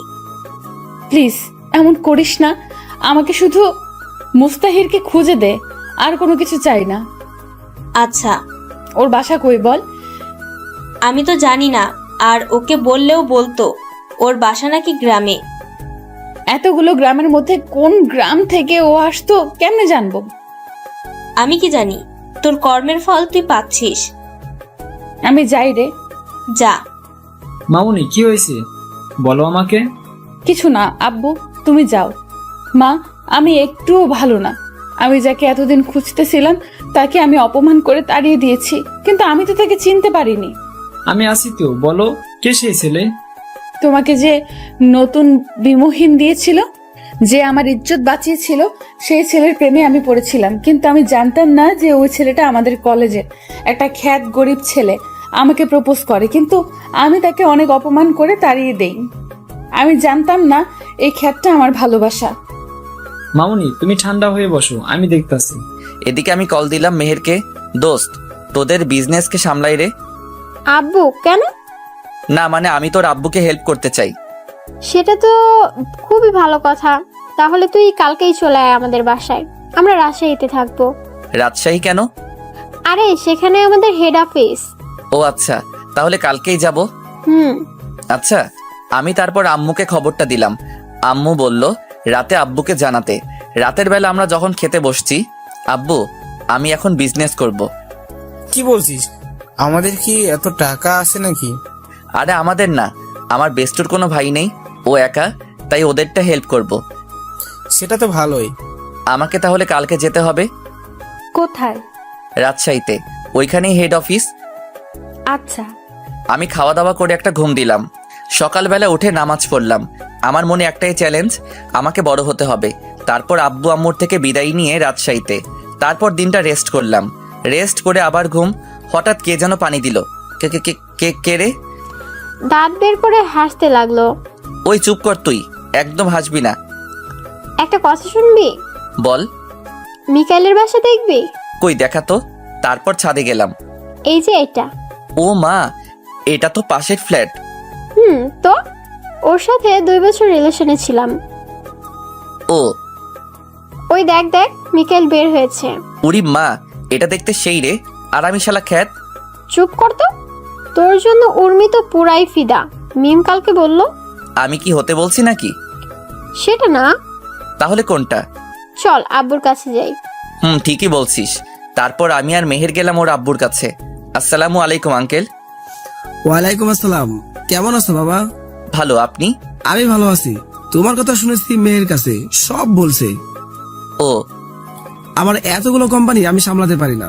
প্লিজ এমন করিস না। আমাকে শুধু মুস্তাহিরকে খুঁজে দে, আর কোনো কিছু চাই না। আচ্ছা, ওর বাসা কই বল? আমি তো জানি না, আর ওকে বললেও বলতো ওর বাসা নাকি গ্রামে। এতগুলো গ্রামের মধ্যে কোন গ্রাম থেকে ও আসতো কেমনে জানবো? আমি কি জানি? তোর কর্মের ফল তুই পাচ্ছিস। আমি যাই রে। যা। মামুনি কি হয়েছে বলো আমাকে। কিছু না আব্বু, তুমি যাও। মা, আমি একটুও ভালো না। আমি যাকে এতদিন খুঁজতেছিলাম তাকে আমি অপমান করে তাড়িয়ে দিয়েছি, কিন্তু আমি তো তাকে চিনতে পারিনি। আমি আসি তো, বলো কে সেই ছেলে? তোমাকে যে নতুন বিমোহিন দিয়েছিল, যে আমার ইজ্জত বাঁচিয়েছিল, সেই ছেলের প্রেমে আমি পড়েছিলাম। কিন্তু আমি জানতাম না যে ওই ছেলেটা আমাদের কলেজের একটা খ্যাত গরিব ছেলে আমাকে প্রপোজ করে, কিন্তু আমি তাকে অনেক অপমান করে তাড়িয়ে দেই। আমি জানতাম না এই খ্যাতটা আমার ভালোবাসা। মামুনি তুমি ঠান্ডা হয়ে বসো, আমি দেখতাছি। এদিকে আমি কল দিলাম মেহেরকে। দোস্ত, তোদের বিজনেসকে সামলাই রে। আব্বু কেন? না মানে আমি তোর আব্বুকে হেল্প করতে চাই। সেটা তো খুবই ভালো কথা। তাহলে তুই কালকেই চলে আয় আমাদের বাসায়, আমরা রাজশাহীতে থাকবো। রাজশাহী কেন? আরে সেখানে আমাদের হেড অফিস। ও আচ্ছা, তাহলে কালকেই যাব। আচ্ছা, আমি তারপর আম্মুকে খবরটা দিলাম। আম্মু বলল রাতে আব্বুকে জানাতে। রাতের বেলা আমরা যখন খেতে বসছি, আব্বু আমি এখন বিজনেস করব। কি বলছিস? আমাদের কি এত টাকা আছে নাকি? আরে আমাদের না, আমার বেস্টুর কোনো ভাই নেই, ও একা, তাই ওদেরটা হেল্প করব। সেটা তো ভালোই। আমাকে তাহলে কালকে যেতে হবে। কোথায়? রাজশাহীতে, ওইখানেই হেড অফিস। আচ্ছা। আমি খাওয়া দাওয়া করে একটা ঘুম দিলাম। সকালবেলা উঠে নামাজ পড়লাম। আমার মনে একটাই চ্যালেঞ্জ, আমাকে বড় হতে হবে। তারপর আব্বু আম্মুর থেকে বিদায় নিয়ে রাজশাহীতে। তারপর দিনটা রেস্ট করলাম। রেস্ট করে আবার ঘুম। হঠাৎ কে যেন পানি দিল। কে কে কে কে কে রে? দাঁত বের করে হাসতে লাগলো। ওই চুপ কর তুই, একদম হাসবি না। একটা কথা শুনবি? বল। মিকাইলের বাসা দেখবি? কই দেখা তো। তারপর ছাদে গেলাম। এই যে এটা। ও মা, এটা তো পাশের ফ্ল্যাট। তো ওর সাথে 2 বছর রিলেশনে ছিলাম। ও ওই দেখ দেখ, মিকাইল বের হয়েছে। উরি মা, এটা দেখতে সেই রে, আর আমি শালা খ্যাত। চুপ কর তো। তোর জন্য উর্মি তো পুরাই ফিদা। মিম কালকে বলল। আমি কি হতে বলছি নাকি? সেটা না। তাহলে কোনটা? চল আব্বুর কাছে যাই। ঠিকই বলছিস। তারপর আমি আর মেহের গেলাম ওর আব্বুর কাছে। আসসালামু আলাইকুম আঙ্কেল। ওয়ালাইকুম আসসালাম। কেমন আছো বাবা? ভালো, আপনি? আমি ভালো আছি। তোমার কথা শুনেছি মেয়ের কাছে, সব বলছে। ও, আমার এতগুলো কোম্পানি আমি সামলাতে পারি না,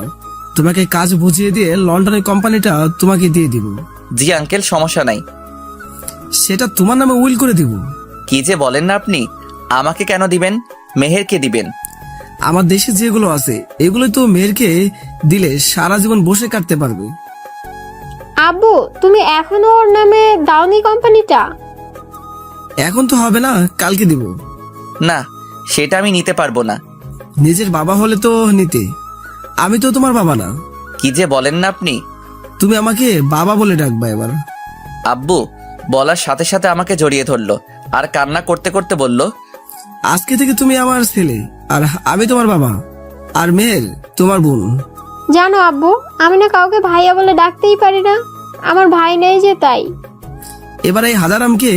তোমাকে কাজ বুঝিয়ে দিয়ে লন্ডনের কোম্পানিটা তোমাকে দিয়ে দিব। জি আঙ্কেল, সমস্যা নাই। সেটা তোমার নামে উইল করে দিব। কি যে বলেন না আপনি, আমাকে কেন দিবেন? মেহেরকে দিবেন। আমার দেশে যেগুলো আছে এগুলো তো মেয়েরকে দিলে সারা জীবন বসে কাটতে পারবে। আব্বু, তুমি এখনো ওর নামে দাওনি কোম্পানিটা? এখন তো হবে না, কালকে দিব। না, সেটা আমি নিতে পারবো না। নিজের বাবা হলে তো নিতে, আমি তো তোমার বাবা না। কি যে বলেন না আপনি। তুমি আমাকে বাবা বলে ডাকবা এবার। আব্বু বলার সাথে সাথে আমাকে জড়িয়ে ধরলো আর কান্না করতে করতে বলল, আজকে থেকে তুমি আমার ছেলে, আর আমি তোমার বাবা, আর মেয়ের তোমার বোন। জানো আব্বু, আমি না কাউকে ভাইয়া বলে ডাকতেই পারি না। আমার ভাই নেই যে, তাই। এবার এই হাদারামকে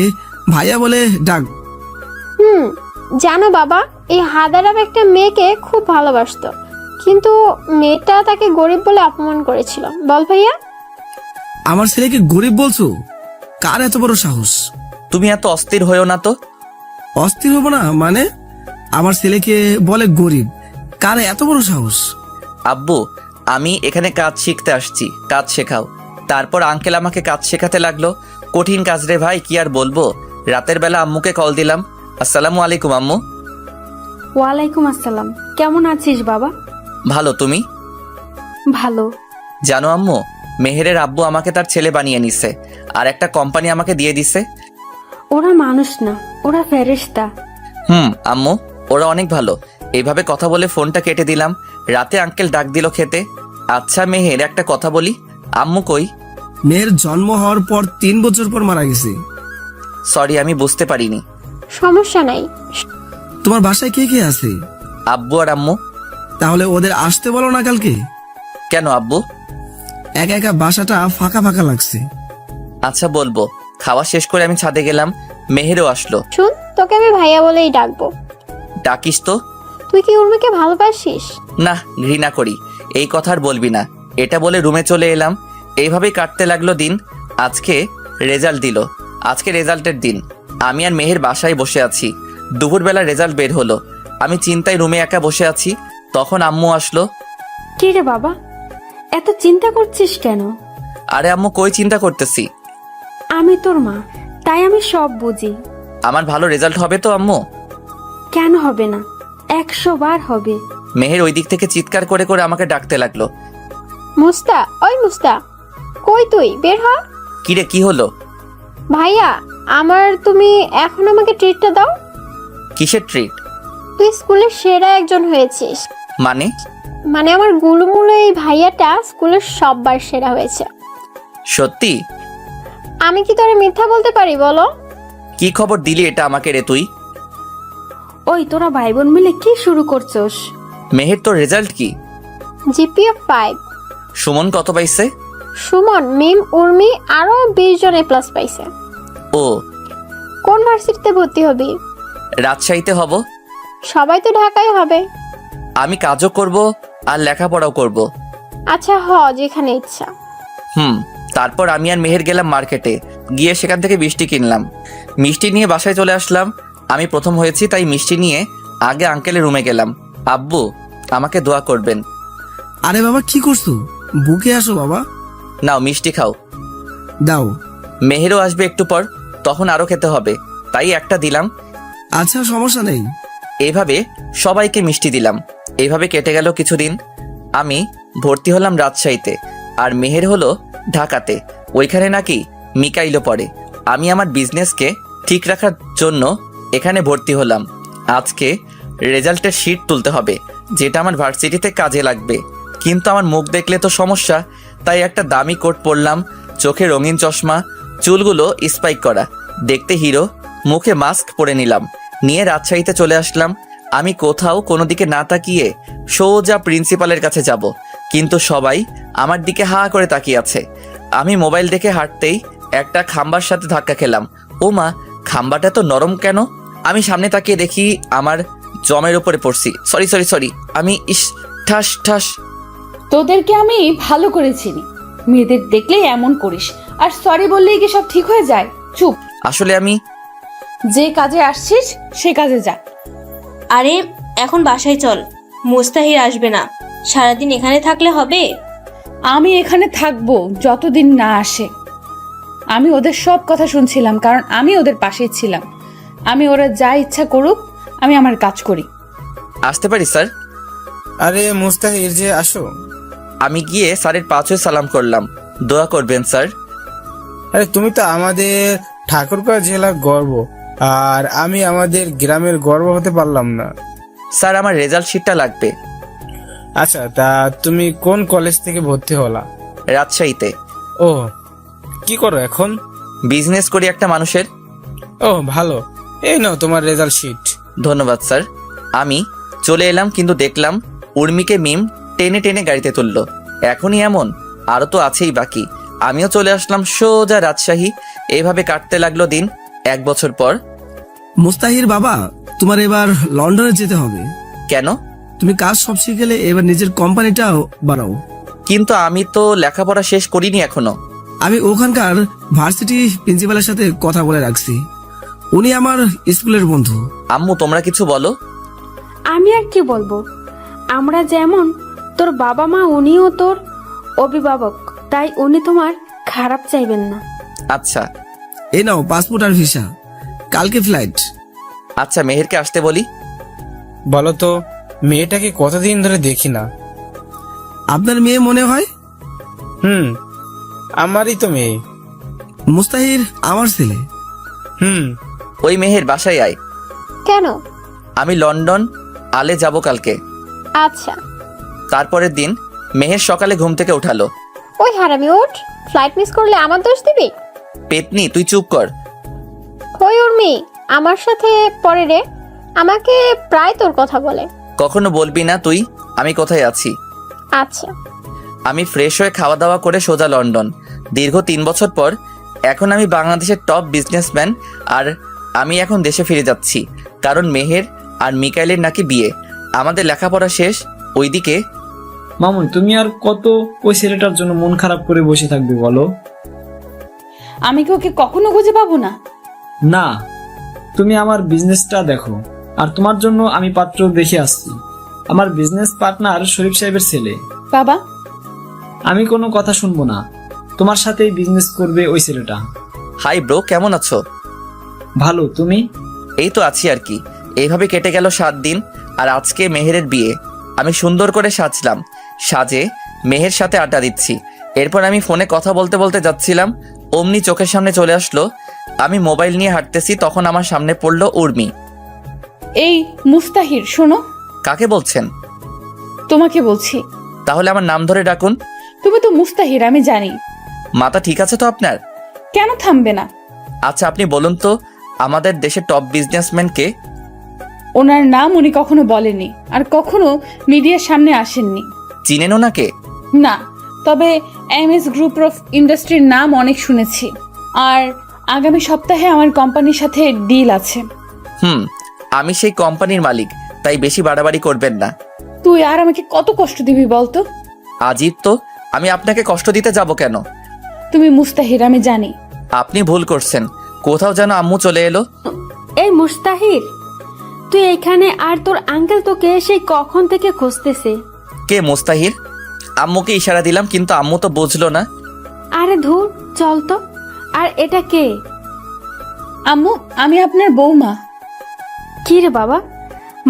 ভাইয়া বলে ডাক। জানো বাবা, এই হাদারাম একটা মেয়েকে খুব ভালোবাসতো, কিন্তু মেয়েটা তাকে গরিব বলে অপমান করেছিল। বল ভাইয়া। আমার ছেলেকে গরিব বলছো? কার এত বড় সাহস? তুমি এত অস্থির হয়েও না তো। অস্থির হবো না মানে? আমার ছেলেকে বলে গরিব, কার এত বড় সাহস? আব্বু, আমি এখানে কাজ শিখতে আসছি, কাজ শেখাও। তারপর আঙ্কেল আমাকে কাজ শেখাতে লাগলো। কঠিন কাজ রে ভাই, কি আর বলবো। রাতের বেলা আম্মুকে কল দিলাম, আসসালামু আলাইকুম আম্মু। ওয়ালাইকুম আসসালাম। কেমন আছিস বাবা? ভালো, তুমি? ভালো। জানো আম্মু, মেহেরের আব্বু আমাকে তার ছেলে বানিয়ে নিছে, আর একটা কোম্পানি আমাকে দিয়ে দিছে। ওরা মানুষ না, ওরা ফেরেশতা। আম্মু, ওরা অনেক ভালো। এইভাবে কথা বলে ফোনটা কেটে দিলাম। রাতে আঙ্কেল ডাক দিল খেতে। আচ্ছা মেহের, একটা কথা বলি, আম্মু কই? মেয়ের জন্ম হওয়ার পর 3 বছর পর মারা গেছে। সরি, আমি বুঝতে পারিনি। সমস্যা নাই। তোমার বাসায় কে কে আছে? আব্বু আর আম্মু। তাহলে ওদের আসতে বলো না কালকে। কেন আব্বু? একা একা বাসাটা ফাঁকা ফাঁকা লাগছে। আচ্ছা বলবো। খাওয়া শেষ করে আমি ছাদে গেলাম, মেহেরও আসলো। শুন, তোকে আমি ভাইয়া বলেই ডাকবো। ডাকিস তো। তুই কি উর্মিকে ভালোবাসিস? না, ঘৃণা করি। এই কথা আর বলবি না। এটা বলে রুমে চলে এলাম। এইভাবেই কাটতে লাগলো দিন। আজকে রেজাল্ট দিল। আজকে রেজাল্টের দিন। আমি আর মেহের বাসায় বসে আছি। দুপুরবেলা রেজাল্ট বের হলো। আমি চিন্তায় রুমে একা বসে আছি। তখন আম্মু আসলো। কি রে বাবা, এত চিন্তা করছিস কেন? আরে আম্মু, কই চিন্তা করতেছি? আমি তোর মা, তাই আমি সব বুঝি। আমার ভালো রেজাল্ট হবে তো আম্মু? কেন হবে না? 100 বার হবে। মেহের ওই দিক থেকে চিৎকার করে করে আমাকে ডাকতে লাগলো। মুস্তা, ওই মুস্তা, কই তুই? বের হ। কিরে, কি হলো? ভাইয়া, তুমি এখন আমাকে ট্রিটটা দাও। কিসের ট্রিট? তুই স্কুলের সেরা একজন হয়েছিস। মানে আমার গুলুমুলু এই ভাইয়াটা স্কুলের সববার সেরা হয়েছে। সত্যি? আমি কি তোরে মিথ্যা বলতে পারি বলো? কি খবর দিলি এটা আমাকে রে তুই? ওই তোরা ভাই বোন মিলে কি শুরু করছস? মেহের, তোর রেজাল্ট কি? জিপিএ 5। সুমন কত পাইছে? সুমন, মিম, উর্মি আরো 20 জন A+ পাইছে। ও। কোন ভার্সিটিতে ভর্তি হবি? রাজশাহীতে হব। সবাই তো ঢাকায় হবে। আমি কাজও করব আর লেখাপড়াও করব। আচ্ছা, যেখানে ইচ্ছা। তারপর আমি আর মেহের গেলাম মার্কেটে। গিয়ে সেখান থেকে মিষ্টি কিনলাম। মিষ্টি নিয়ে বাসায় চলে আসলাম। আমি প্রথম হয়েছি, তাই মিষ্টি নিয়ে আগে আঙ্কেলের রুমে গেলাম। আব্বু, আমাকে দোয়া করবেন। আরে বাবা, কি করছো? বুকে আসো বাবা। নাও মিষ্টি খাও। দাও। মেহেরও আসবে একটু পর, তখন আরো খেতে হবে, তাই একটা দিলাম। আচ্ছা, সমস্যা নেই। এইভাবে সবাইকে মিষ্টি দিলাম। এইভাবে কেটে গেল কিছুদিন। আমি ভর্তি হলাম রাজশাহীতে, আর মেহের হলো ঢাকাতে। ওইখানে নাকি মিকাইলও পড়ে। আমি আমার বিজনেসকে ঠিক রাখার জন্য এখানে ভর্তি হলাম। আজকে রেজাল্টের শিট তুলতে হবে, যেটা আমার ভার্সিটিতে কাজে লাগবে। কিন্তু আমার মুখ দেখলে তো সমস্যা, তাই একটা দামি কোট পরলাম, চোখে রঙিন চশমা, চুলগুলো স্পাইক করা, দেখতে হিরো, মুখে মাস্ক পরে নিলাম। নিয়ে রাজশাহীতে চলে আসলাম। আমি কোথাও কোনো দিকে না তাকিয়ে সোজা প্রিন্সিপালের কাছে যাব, কিন্তু সবাই আমার দিকে হা করে তাকিয়ে আছে। আমি মোবাইল দেখে হাঁটতেই একটা খাম্বার সাথে ধাক্কা খেলাম। ও মা, খাম্বাটা তো নরম কেন? আমি সামনে তাকিয়ে দেখি আমার জমের উপরে পড়ছি। সরি, আমি ঠাস ঠাস। তোদেরকে আমি ভালো করে চিনি, মেয়েদের দেখলেই এমন করিস, আর সরি বললেই কি সব ঠিক হয়ে যায়? চুপ। আসলে আমি যে কাজে আসছিস সে কাজে যা। আরে এখন বাসায় চল, মুস্তাহির আসবে না। সারাদিন এখানে থাকলে হবে? আমি এখানে থাকবো যতদিন না আসে। আমি ওদের সব কথা শুনছিলাম, কারণ আমি ওদের পাশেই ছিলাম। ওরা যা ইচ্ছা করুক, আমি আমার কাজ করি। আসতে পারি স্যার? আরে মুস্তাহির যে, আসো। আমি গিয়ে স্যারের পা ছুঁয়ে সালাম করলাম। দোয়া করবেন স্যার। আরে তুমি তো আমাদের ঠাকুরগাঁও জেলার গর্ব, আর আমি আমাদের গ্রামের গর্ব হতে পারলাম না। স্যার, আমার রেজাল্ট শিটটা লাগবে। আচ্ছা, তা তুমি কোন কলেজ থেকে ভর্তি হলা? রাজশাহীতে। ও, কি করো এখন? বিজনেস করি একটা মানুষের। ও ভালো, এই নাও তোমার রেজাল্ট শিট। ধন্যবাদ স্যার। আমি চলে এলাম, কিন্তু দেখলাম উর্মিকে মিম টেনে টেনে গাড়িতে তুললো। এখনই এমন? আরো তো আছেই বাকি। আমিও চলে আসলাম সোজা রাজশাহী। এইভাবে কাটতে লাগলো দিন। 1 বছর পর। মুস্তাহির বাবা, তোমার এবার লন্ডনে যেতে হবে। কেন? তুমি কাজ সব শিখেলে এবার নিজের কোম্পানিটাও বানাও। কিন্তু আমি তো লেখাপড়া শেষ করিনি এখনো। আমি ওখানকার ভার্সিটি প্রিন্সিপালের সাথে কথা বলে রাখছি, উনি আমার স্কুলের বন্ধু। আম্মু তোমরা কিছু বলো। আমি আর কি বলবো, আমরা যেমন তোর বাবা মা, উনিও তোর অভিভাবক, তাই উনি তোমার খারাপ চাইবেন না। আচ্ছা এই নাও পাসপোর্ট আর ভিসা, কালকে ফ্লাইট। আচ্ছা মেহেরকে আসতে বলি। বলো তো, মেয়েটাকে কতদিন ধরে দেখি না। আপনার মেয়ে মনে হয়? আমারই তো মেয়ে। মুস্তাহির আমার ছেলে। ওই মেহের বাসায় আয়। কেন? আমি লন্ডন আলে যাব কালকে। আচ্ছা। তারপরের দিন মেহের সকালে ঘুম থেকে উঠালো। ওই হারামি ওঠ, ফ্লাইট মিস করলে আমার দোষ দিবি? পেতনি তুই চুপ কর। ওই উর্মি, আমার সাথে পরে রে, আমাকে প্রায় তোর কথা বলে। কখনো বলবি না তুই আমি কোথায় আছি। আচ্ছা। আমি ফ্রেশ হয়ে খাওয়া দাওয়া করে সোজা লন্ডন। দীর্ঘ 3 বছর পর এখন আমি বাংলাদেশের টপ বিজনেসম্যান, আর আমি এখন দেশে ফিরে যাচ্ছি কারণ মেহের আর মিকাইলের নাকি বিয়ে। আমাদের লেখাপড়া শেষ। ওইদিকে মামুন, তুমি আর কত ওই ছেলেটার জন্য মন খারাপ করে বসে থাকবে বলো? আমি কি ওকে কখনো খুঁজে পাবো না? না, তুমি আমার বিজনেসটা দেখো, আর তোমার জন্য আমি পাত্র দেখে আসছি। আমার বিজনেস পার্টনার শরীফ সাহেবের ছেলে। বাবা, আমি কোনো কথা শুনবো না, তোমার সাথেই বিজনেস করবে ওই ছেলেটা। হাই ব্রো, কেমন আছো? ভালো, তুমি? এই তো আছি আর কি। এইভাবে কেটে গেল 7 দিন, আর আজকে মেহেরের বিয়ে। আমি সুন্দর করে সাজলাম, সাজে মেহের সাথে আড্ডা দিচ্ছি। এরপর আমি ফোনে কথা বলতে বলতে যাচ্ছিলাম, অমনি চোখের সামনে চলে আসলো। আমি মোবাইল নিয়ে হাঁটতেছি, তখন আমার সামনে পড়লো উর্মি। এই মুস্তাহির, শোনো। কাকে বলছেন? তোমাকে বলছি। তাহলে আমার নাম ধরে ডাকুন। তুমি তো মুস্তাহির, আমি জানি। মাথা ঠিক আছে তো আপনার? কেন থামবে না? আচ্ছা আপনি বলুন তো, আমাদের দেশের টপ বিজনেসম্যান কে? ওনার নাম উনি কখনো বলেনি, আর কখনো মিডিয়ার সামনে আসেননি। চিনেন ওনাকে? না, তবে এমএস গ্রুপ অফ ইন্ডাস্ট্রির নাম অনেক শুনেছি, আর আগামী সপ্তাহে আমার কোম্পানির সাথে ডিল আছে। আমি সেই কোম্পানির মালিক, তাই বেশি বাড়াবাড়ি করবেন না। তুই আর আমাকে কত কষ্ট দিবি বলতো? আজীব তো, আমি আপনাকে কষ্ট দিতে যাব কেন? তুমি মুস্তাহির, আমি জানি। আপনি ভুল করছেন, কোথাও যেন আম্মু চলে এলো। এই মুস্তাহির, তুই এখানে, আর তোর আঙ্কেল তোকে সেই কখন থেকে খুঁজতেছে। কে মুস্তাহির? আম্মুকে ইশারা দিলাম, কিন্তু আম্মু তো বুঝলো না। আরে ধুর, চল তো। আর এটা কে? আম্মু, আমি আপনার বৌমা। কি রে বাবা,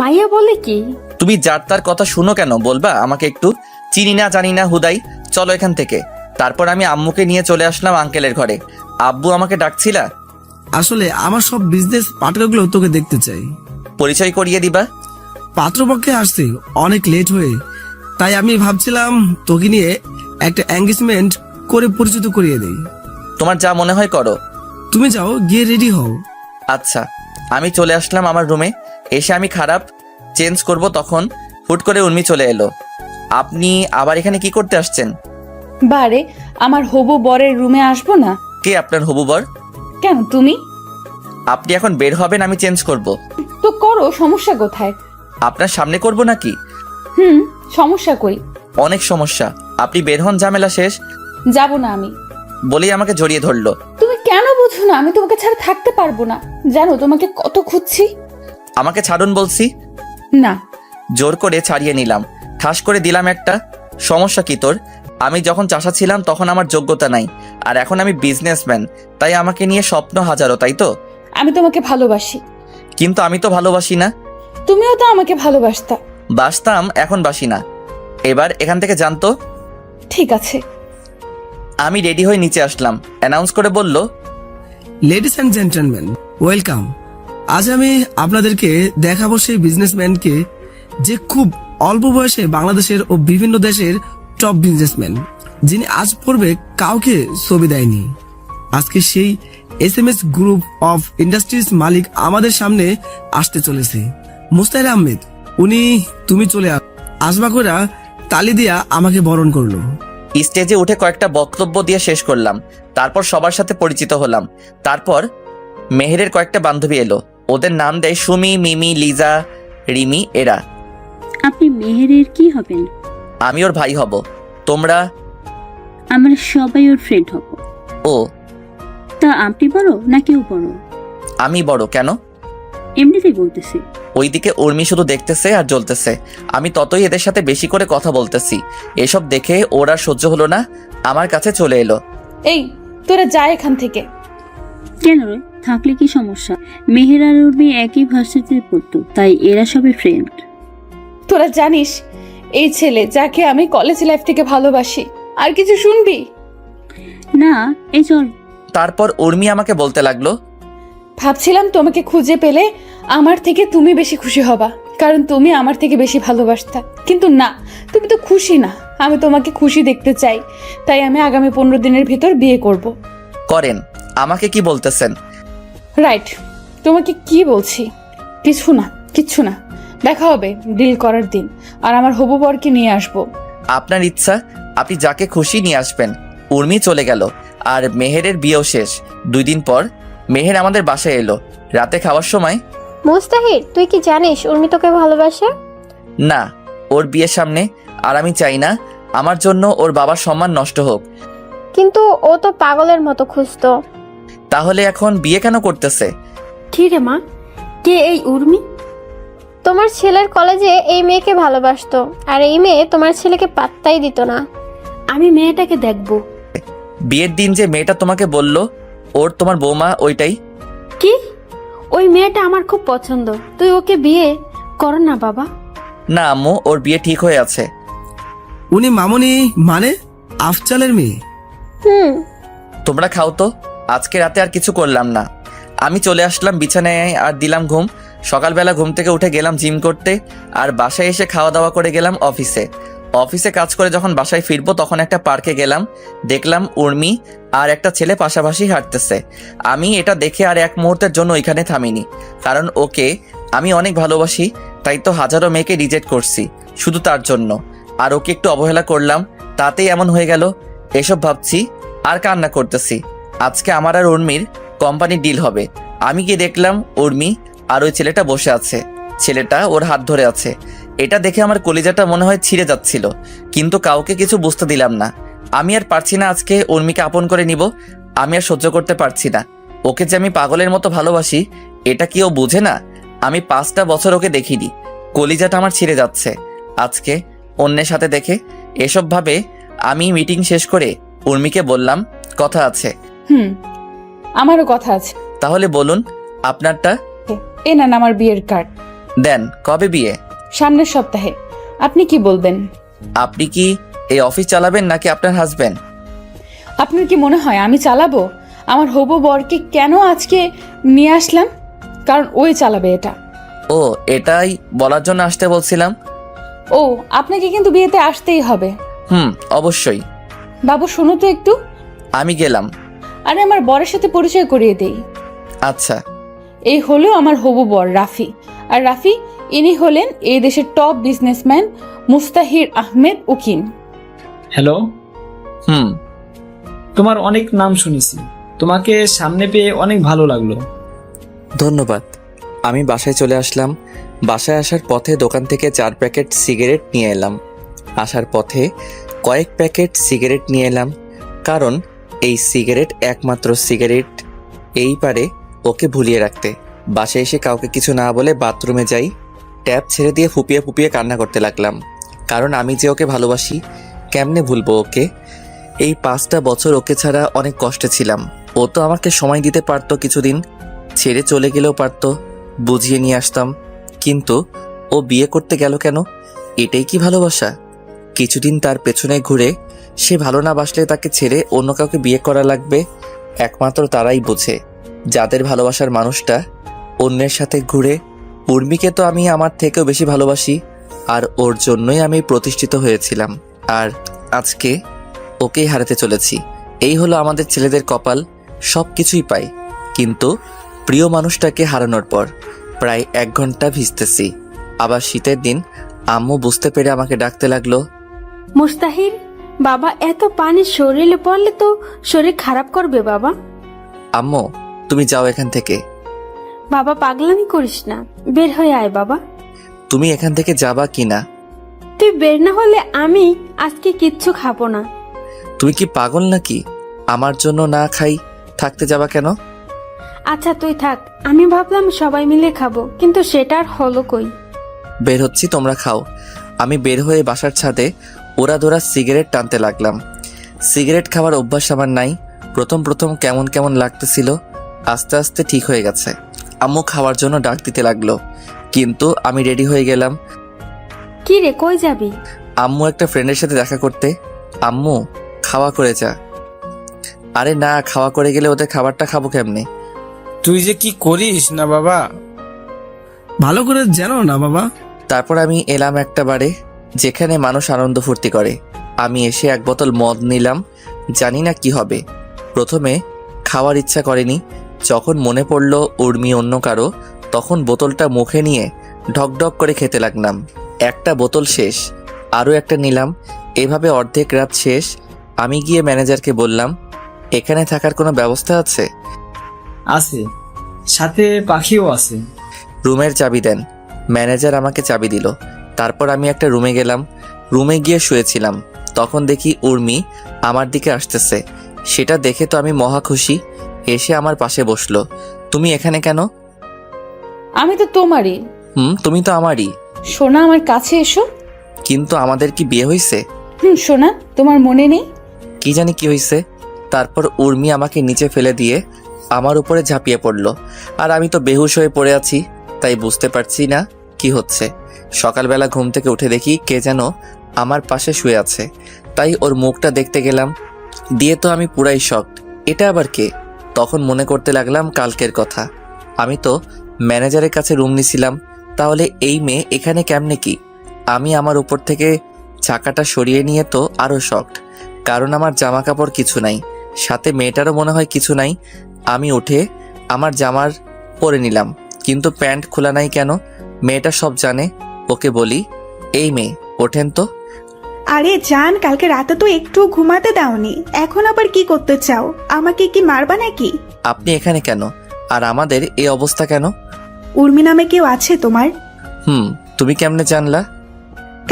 মাইয়া বলে কি? তুমি যার তার কথা শুনো কেন, বলবা আমাকে একটু? চিনি না জানি না হুদাই, চলো এখান থেকে। তারপর আমি আম্মুকে নিয়ে চলে আসলাম আঙ্কেলের ঘরে। আব্বু আমাকে ডাকছিলা? আসলে আমার সব বিজনেস পার্টনারগুলো তোকে দেখতে চাই। পরিচয় করিয়ে দিবা? পাত্রপক্ষে আসছে অনেক লেট হয়ে, তাই আমি ভাবছিলাম তোকে নিয়ে একটা এঙ্গেজমেন্ট করে পরিচিত করিয়ে দেই। তোমার যা মনে হয় করো। তুমি যাও, গিয়ে রেডি হও। আচ্ছা। আমি চলে আসলাম আমার রুমে। এসে আমি খারাপ চেঞ্জ করব, তখন হুট করে উর্মি চলে এলো। আপনি আবার এখানে কি করতে আসছেন? বারে, আমার হবু বরের রুমে আসবো না? কে আপনার হবু বর? কেন, তুমি? আপনি এখন বের হবেন, আমি চেঞ্জ করব। তো করো, সমস্যা কোথায়? আপনার সামনে করব নাকি? সমস্যা কই? অনেক সমস্যা। আপনি বের হন, ঝামেলা শেষ। যাব না আমি। বলেই আমাকে জড়িয়ে ধরলো। তুমি কেন বুঝো না, আমি তোমাকে ছাড়া থাকতে পারবো না। জানো তোমাকে কত খুঁজছি। আমাকে ছাড়ুন বলছি। না। জোর করে ছাড়িয়ে নিলাম, ঠাস করে দিলাম একটা। সমস্যা কি তোর? আমি যখন চাষা ছিলাম তখন আমার যোগ্যতা নাই, আর এখন আমি বিজনেসম্যান, তাই আমাকে নিয়ে স্বপ্ন হাজারো, তাই তো? আমি তোমাকে ভালোবাসি। কিন্তু আমি তো ভালোবাসি না। তুমিও তো আমাকে ভালোবাসতা। বাসতাম, এখন বাসি না। এবার এখান থেকে জানতো। ঠিক আছে। আমি রেডি হয়ে নিচে আসলাম, অ্যানাউন্স করে বলল, লেডিস অ্যান্ড জেন্টলম্যান, ওয়েলকাম। আজ আমি আপনাদেরকে দেখাবো সেই বিজনেসম্যানকে যে খুব অল্প বয়সে বাংলাদেশের ও বিভিন্ন দেশের টপ বিজনেসম্যান, যিনি আজ পূর্বে কাউকে ছবি দেয়নি। আজকে সেই এসএমএস গ্রুপ অফ ইন্ডাস্ট্রিজ মালিক আমাদের সামনে আসতে চলেছে, মুস্তাহির আহমেদ। উনি তুমি চলে আসবা কইরা তালি দিয়া আমাকে বরণ করলো। স্টেজে উঠে কয়েকটা বক্তব্য দিয়ে শেষ করলাম। তারপর সবার সাথে পরিচিত হলাম। তারপর মেহেরের কয়েকটা বান্ধবী এলো, ওদের নাম দেয় সুমি, মিমি, লিজা, রিমি। এরা আপনি মেহেরের কি হবেন? আমি ওর ভাই হব। তোমরা? আমরা সবাই ওর ফ্রেন্ড হব। ও, তা আপনি বড় না কেউ বড়? আমি বড়। কেন? এমনিতেই বলতেছি। ওইদিকে উর্মি শুধু দেখতেছে আর জ্বলতেছে। আমি ততই এদের সাথে বেশি করে কথা বলতেছি। এসব দেখে ওর আর সহ্য হলো না, আমার কাছে চলে এলো। এই তোরা যা এখান থেকে। কেন রে? থাকলে কি সমস্যা? মেহের আর উর্মি একই ভার্সিটিতে পড়তো, তাই এরা সবাই ফ্রেন্ড। তোরা জানিস এই ছেলে যাকে আমি কলেজ লাইফ থেকে ভালোবাসি। আর কিছু শুনবি? না, এই চল। তারপর উর্মি আমাকে বলতে লাগলো, ভাবছিলাম তোমাকে খুঁজে পেলে আমার থেকে তুমি বেশি খুশি হবা, কারণ তুমি আমার থেকে বেশি ভালোবাসতা। কিন্তু না, তুমি তো খুশি না। আমি তোমাকে খুশি দেখতে চাই, তাই আমি আগামী 15 দিনের ভিতর বিয়ে করব। করেন। আমাকে কি বলতেছেন? রাইট, তোমাকে কি বলছি? কিচ্ছু না। দেখা হবে ডিল করার দিন, আর আমার হবু বরকে নিয়ে আসবো। আপনার ইচ্ছা, আপনি যাকে খুশি নিয়ে আসবেন। উর্মি চলে গেল আর মেহেরের বিয়েও শেষ। 2 দিন পর মেহের আমাদের বাসায় এলো। রাতে খাওয়ার সময়, মুস্তাহির, তুই কি জানিস উর্মি তোকে ভালোবাসে? না, ওর বিয়ের সামনে। আর আমি চাই না আমার জন্য ওর বাবার সম্মান নষ্ট হোক। কিন্তু ও তো পাগলের মতো খুঁজতো। তাহলে এখন বিয়ে কেন করতেছে? কি রে মা, কে এই উর্মি? তোমার ছেলের কলেজে এই মেয়েকে ভালোবাসতো, আর এই মেয়ে তোমার ছেলেকে পাত্তাই দিত না। আমি মেয়েটাকে দেখবো। বিয়ের দিন যে মেয়েটা তোমাকে বলল ওর তোমার বৌমা, ওইটাই? কি? ওই মেয়েটা আমার খুব পছন্দ। তুই ওকে বিয়ে কর না বাবা। না আম্মু, ওর বিয়ে ঠিক হয়ে আছে। উনি মামনি মানে আফজালের মেয়ে? হুম। তোমরা খাও তো, আজকে রাতে আর কিছু করলাম না। আমি চলে আসলাম বিছানায় আর দিলাম ঘুম। সকালবেলা ঘুম থেকে উঠে গেলাম জিম করতে, আর বাসায় এসে খাওয়া দাওয়া করে গেলাম অফিসে কাজ করে যখন বাসায় ফিরবো তখন একটা পার্কে গেলাম। দেখলাম উর্মি আর একটা ছেলে পাশাপাশি হাঁটতেছে। আমি এটা দেখে আর এক মুহূর্তের জন্য ওইখানে থামিনি, কারণ ওকে আমি অনেক ভালোবাসি। তাই তো হাজারো মেয়েকে রিজেক্ট করছি শুধু তার জন্য, আর ওকে একটু অবহেলা করলাম, তাতেই এমন হয়ে গেল। এসব ভাবছি আর কান্না করতেছি। আজকে আমার আর উর্মির কোম্পানির ডিল হবে। আমি গিয়ে দেখলাম উর্মি আর ওই ছেলেটা বসে আছে। ছেলেটা ওর হাত ধরে আছে। এটা দেখে আমার কলিজাটা মনে হয় ছিঁড়ে যাচ্ছিল, কিন্তু কাউকে কিছু বুঝতে দিলাম না। আমি আর পারছি না আজকে উর্মিকে আপন করে নিব। আমি আর সহ্য করতে পারছি না। ওকে যে আমি পাগলের মতো ভালোবাসি, এটা কি ও বুঝে না? আমি 5টা বছর ওকে দেখিনি। কলিজাটা আমার ছিঁড়ে যাচ্ছে আজকে অন্যের সাথে দেখে। এসব ভাবে আমি মিটিং শেষ করে উর্মিকে বললাম, কথা আছে। আমারও কথা আছে। তাহলে বলুন আপনারটা। এ নেন আমার বিয়ের কার্ড। দেন। কবে বিয়ে? সামনের সপ্তাহে। আপনি কি বলবেন? আপনি কি এই অফিস চালাবেন নাকি আপনার হাজবেন্ড? আপনার কি মনে হয় আমি চালাবো? আমার হবু বরকে কেন আজকে নিয়ে আসলাম? কারণ ওই চালাবে এটা। ও, এটাই বলার জন্য আসতে বলছিলাম। ও, আপনাকে কিন্তু বিয়েতে আসতেই হবে। অবশ্যই। বাবু শোনো তো একটু। আমি গেলাম। আরে আমার বরের সাথে পরিচয় করিয়ে দেই। আচ্ছা। এই হলো আমার হবু বর রাফি। আর রাফি, ইনি হলেন এই দেশের টপ বিজনেসম্যান মুস্তাহির আহমেদ উকিম। হ্যালো। তোমার অনেক নাম শুনেছি, তোমাকে সামনে পেয়ে অনেক ভালো লাগলো। ধন্যবাদ। আমি বাসায় চলে আসলাম। বাসায় আসার পথে দোকান থেকে 4 প্যাকেট সিগারেট নিয়ে এলাম। আসার পথে কয়েক প্যাকেট সিগারেট নিয়ে এলাম, কারণ এই সিগারেট একমাত্র সিগারেট এই পারে ওকে ভুলিয়ে রাখতে। বাসায় এসে কাউকে কিছু না বলে বাথরুমে যাই। ট্যাপ ছেড়ে দিয়ে ফুপিয়ে ফুপিয়ে কান্না করতে লাগলাম, কারণ আমি যে ওকে ভালোবাসি, কেমনে ভুলবো ওকে? এই 5টা বছর ওকে ছাড়া অনেক কষ্টে ছিলাম। ও তো আমাকে সময় দিতে পারতো, কিছুদিন ছেড়ে চলে গেলেও পারতো, বুঝিয়ে নিয়ে আসতাম। কিন্তু ও বিয়ে করতে গেল কেন? এটাই কি ভালোবাসা? কিছুদিন তার পেছনে ঘুরে সে ভালো না বাসলে তাকে ছেড়ে অন্য কাউকে বিয়ে করা লাগবে। একমাত্র তারাই বোঝে যাদের ভালোবাসার মানুষটা অন্যের সাথে ঘুরে। উর্মিকে তো আমি আমার থেকেও বেশি ভালোবাসি, আর ওর জন্যই আমি প্রতিষ্ঠিত হয়েছিলাম। আর আজকে ওকেই হারাতে চলেছি। এই হলো আমাদের ছেলেদের কপাল। সব কিছুই পাই, কিন্তু প্রিয় মানুষটাকে হারানোর পর প্রায় 1 ঘন্টা ভিজতেছি। আবার শীতের দিন আম্মু বুঝতে পেরে আমাকে ডাকতে লাগলো, মুস্তাহির বাবা, এত পানি শরীরে পড়লে তো শরীর খারাপ করবে বাবা। আম্মু তুমি যাও এখান থেকে। বাবা পাগলামি করিস না, বের হয়ে আয় বাবা। তুমি এখান থেকে যাবা কি না? তুই বের না হলে আমি আজকে কিচ্ছু খাবো না। তুমি কি পাগল নাকি? আমার জন্য না খাই থাকতে যাবা কেন? আচ্ছা তুই থাক, আমি ভাবলাম সবাই মিলে খাবো, কিন্তু সেটা আর হলো কই। বের হচ্ছি, তোমরা খাও। আমি বের হয়ে বাসার ছাদে ওরা ধরা সিগারেট টানতে লাগলাম। সিগারেট খাওয়ার অভ্যাস আমার নাই। প্রথম প্রথম কেমন কেমন লাগতেছিল, আস্তে আস্তে ঠিক হয়ে গেছে। আম্মু খাওয়ার জন্য ডাক দিতে লাগলো, কিন্তু আমি রেডি হয়ে গেলাম। কি রে, কই যাবি? আম্মু একটা ফ্রেন্ডের সাথে দেখা করতে। আম্মু খাওয়া করে যা। আরে না, খাওয়া করে গেলে ওদের খাবারটা খাবো কেমনে? তুই যে কি করিস না বাবা। ভালো করে জানো না বাবা। তারপর আমি এলাম একটা বারে যেখানে মানুষ আনন্দ ফুর্তি করে। আমি এসে এক বোতল মদ নিলাম, জানি না কি হবে। প্রথমে খাওয়ার ইচ্ছা করেনি, যখন মনে পড়লো উর্মি অন্য কারো, তখন বোতলটা মুখে নিয়ে ঢকঢক করে খেতে লাগলাম। একটা বোতল শেষ, আরও একটা নিলাম। এভাবে অর্ধেক রাত শেষ। আমি গিয়ে ম্যানেজারকে বললাম, এখানে থাকার কোনো ব্যবস্থা আছে? আছে, সাথে পাখিও আছে। রুমের চাবি দেন। ম্যানেজার আমাকে চাবি দিল। তারপর আমি একটা রুমে গেলাম। রুমে গিয়ে শুয়েছিলাম, তখন দেখি উর্মি আমার দিকে আসতেছে। সেটা দেখে তো আমি মহা খুশি। এসে আমার পাশে বসলো। তুমি এখানে কেন? আমি তো তোমারই। তুমি তো আমারই। সোনা, আমার কাছে এসো। কিন্তু আমাদের কি বিয়ে হয়েছে? সোনা, তোমার মনে নেই? কি জানি কি হয়েছে। তারপর উর্মি আমাকে নিচে ফেলে দিয়ে আমার উপরে ঝাঁপিয়ে পড়লো। আর আমি তো বেহুশ হয়ে পড়ে আছি, তাই বুঝতে পারছি না কি হচ্ছে। সকালবেলা ঘুম থেকে উঠে দেখি কে যেন আমার পাশে শুয়ে আছে। তাই ওর মুখটা দেখতে গেলাম, দিয়ে তো আমি পুরাই শকড। এটা আবার কে? তখন মনে করতে লাগলাম কালকের কথা। আমি তো ম্যানেজারের কাছে রুম নিছিলাম, তাহলে এই মেয়ে এখানে কেমনে কি? আমি আমার উপর থেকে চাকাটা সরিয়ে নিয়ে তো আরও শকড, কারণ আমার জামা কাপড় কিছু নাই, সাথে মেয়েটারও মনে হয় কিছু নাই। আমি উঠে আমার জামার পরে নিলাম, কিন্তু প্যান্ট খোলা নাই কেন? মেয়েটা সব জানে। ওকে বলি, এই মেয়ে ওঠেন তো। আরে জান, কালকে রাতে তো একটু ঘুমাতে দাওনি, এখন আবার কি করতে চাও? আমাকে কি মারবা নাকি? আপনি এখানে কেন? আর আমাদের এই অবস্থা কেন? উর্মি নামে কেউ আছে তোমার? তুমি কেমনে জানলা?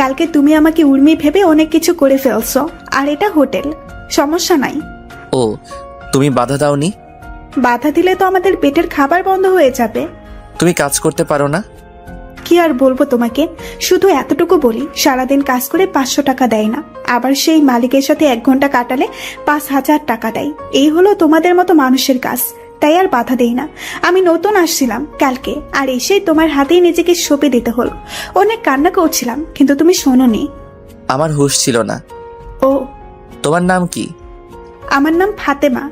কালকে তুমি আমাকে উর্মি ভেবে অনেক কিছু করে ফেলছো, আর এটা হোটেল, সমস্যা নাই। ও, তুমি বাধা দাওনি? বাধা দিলে তো আমাদের পেটের খাবার বন্ধ হয়ে যাবে। তুমি কাজ করতে পারো না? কি আর বলবো তোমাকে, শুধু এতটুকু বলি, সারাদিন কাজ করে 500 টাকা দেয় না, আবার সেই মালিকের সাথে 1 ঘন্টা কাটালে 5000 টাকা দেয়। এই হলো তোমাদের মতো মানুষের কাজ, তাই আর বাধা দেই না। আমি নতুন আসছিলাম কালকে, আর এসেই তোমার হাতেই নিজেকে সঁপে দিতে হলো। অনেক কান্না করছিলাম, কিন্তু তুমি শোনোনি। আমার হুঁশ ছিল না। ও, তোমার নাম কি? আমার নাম ফাতেমা।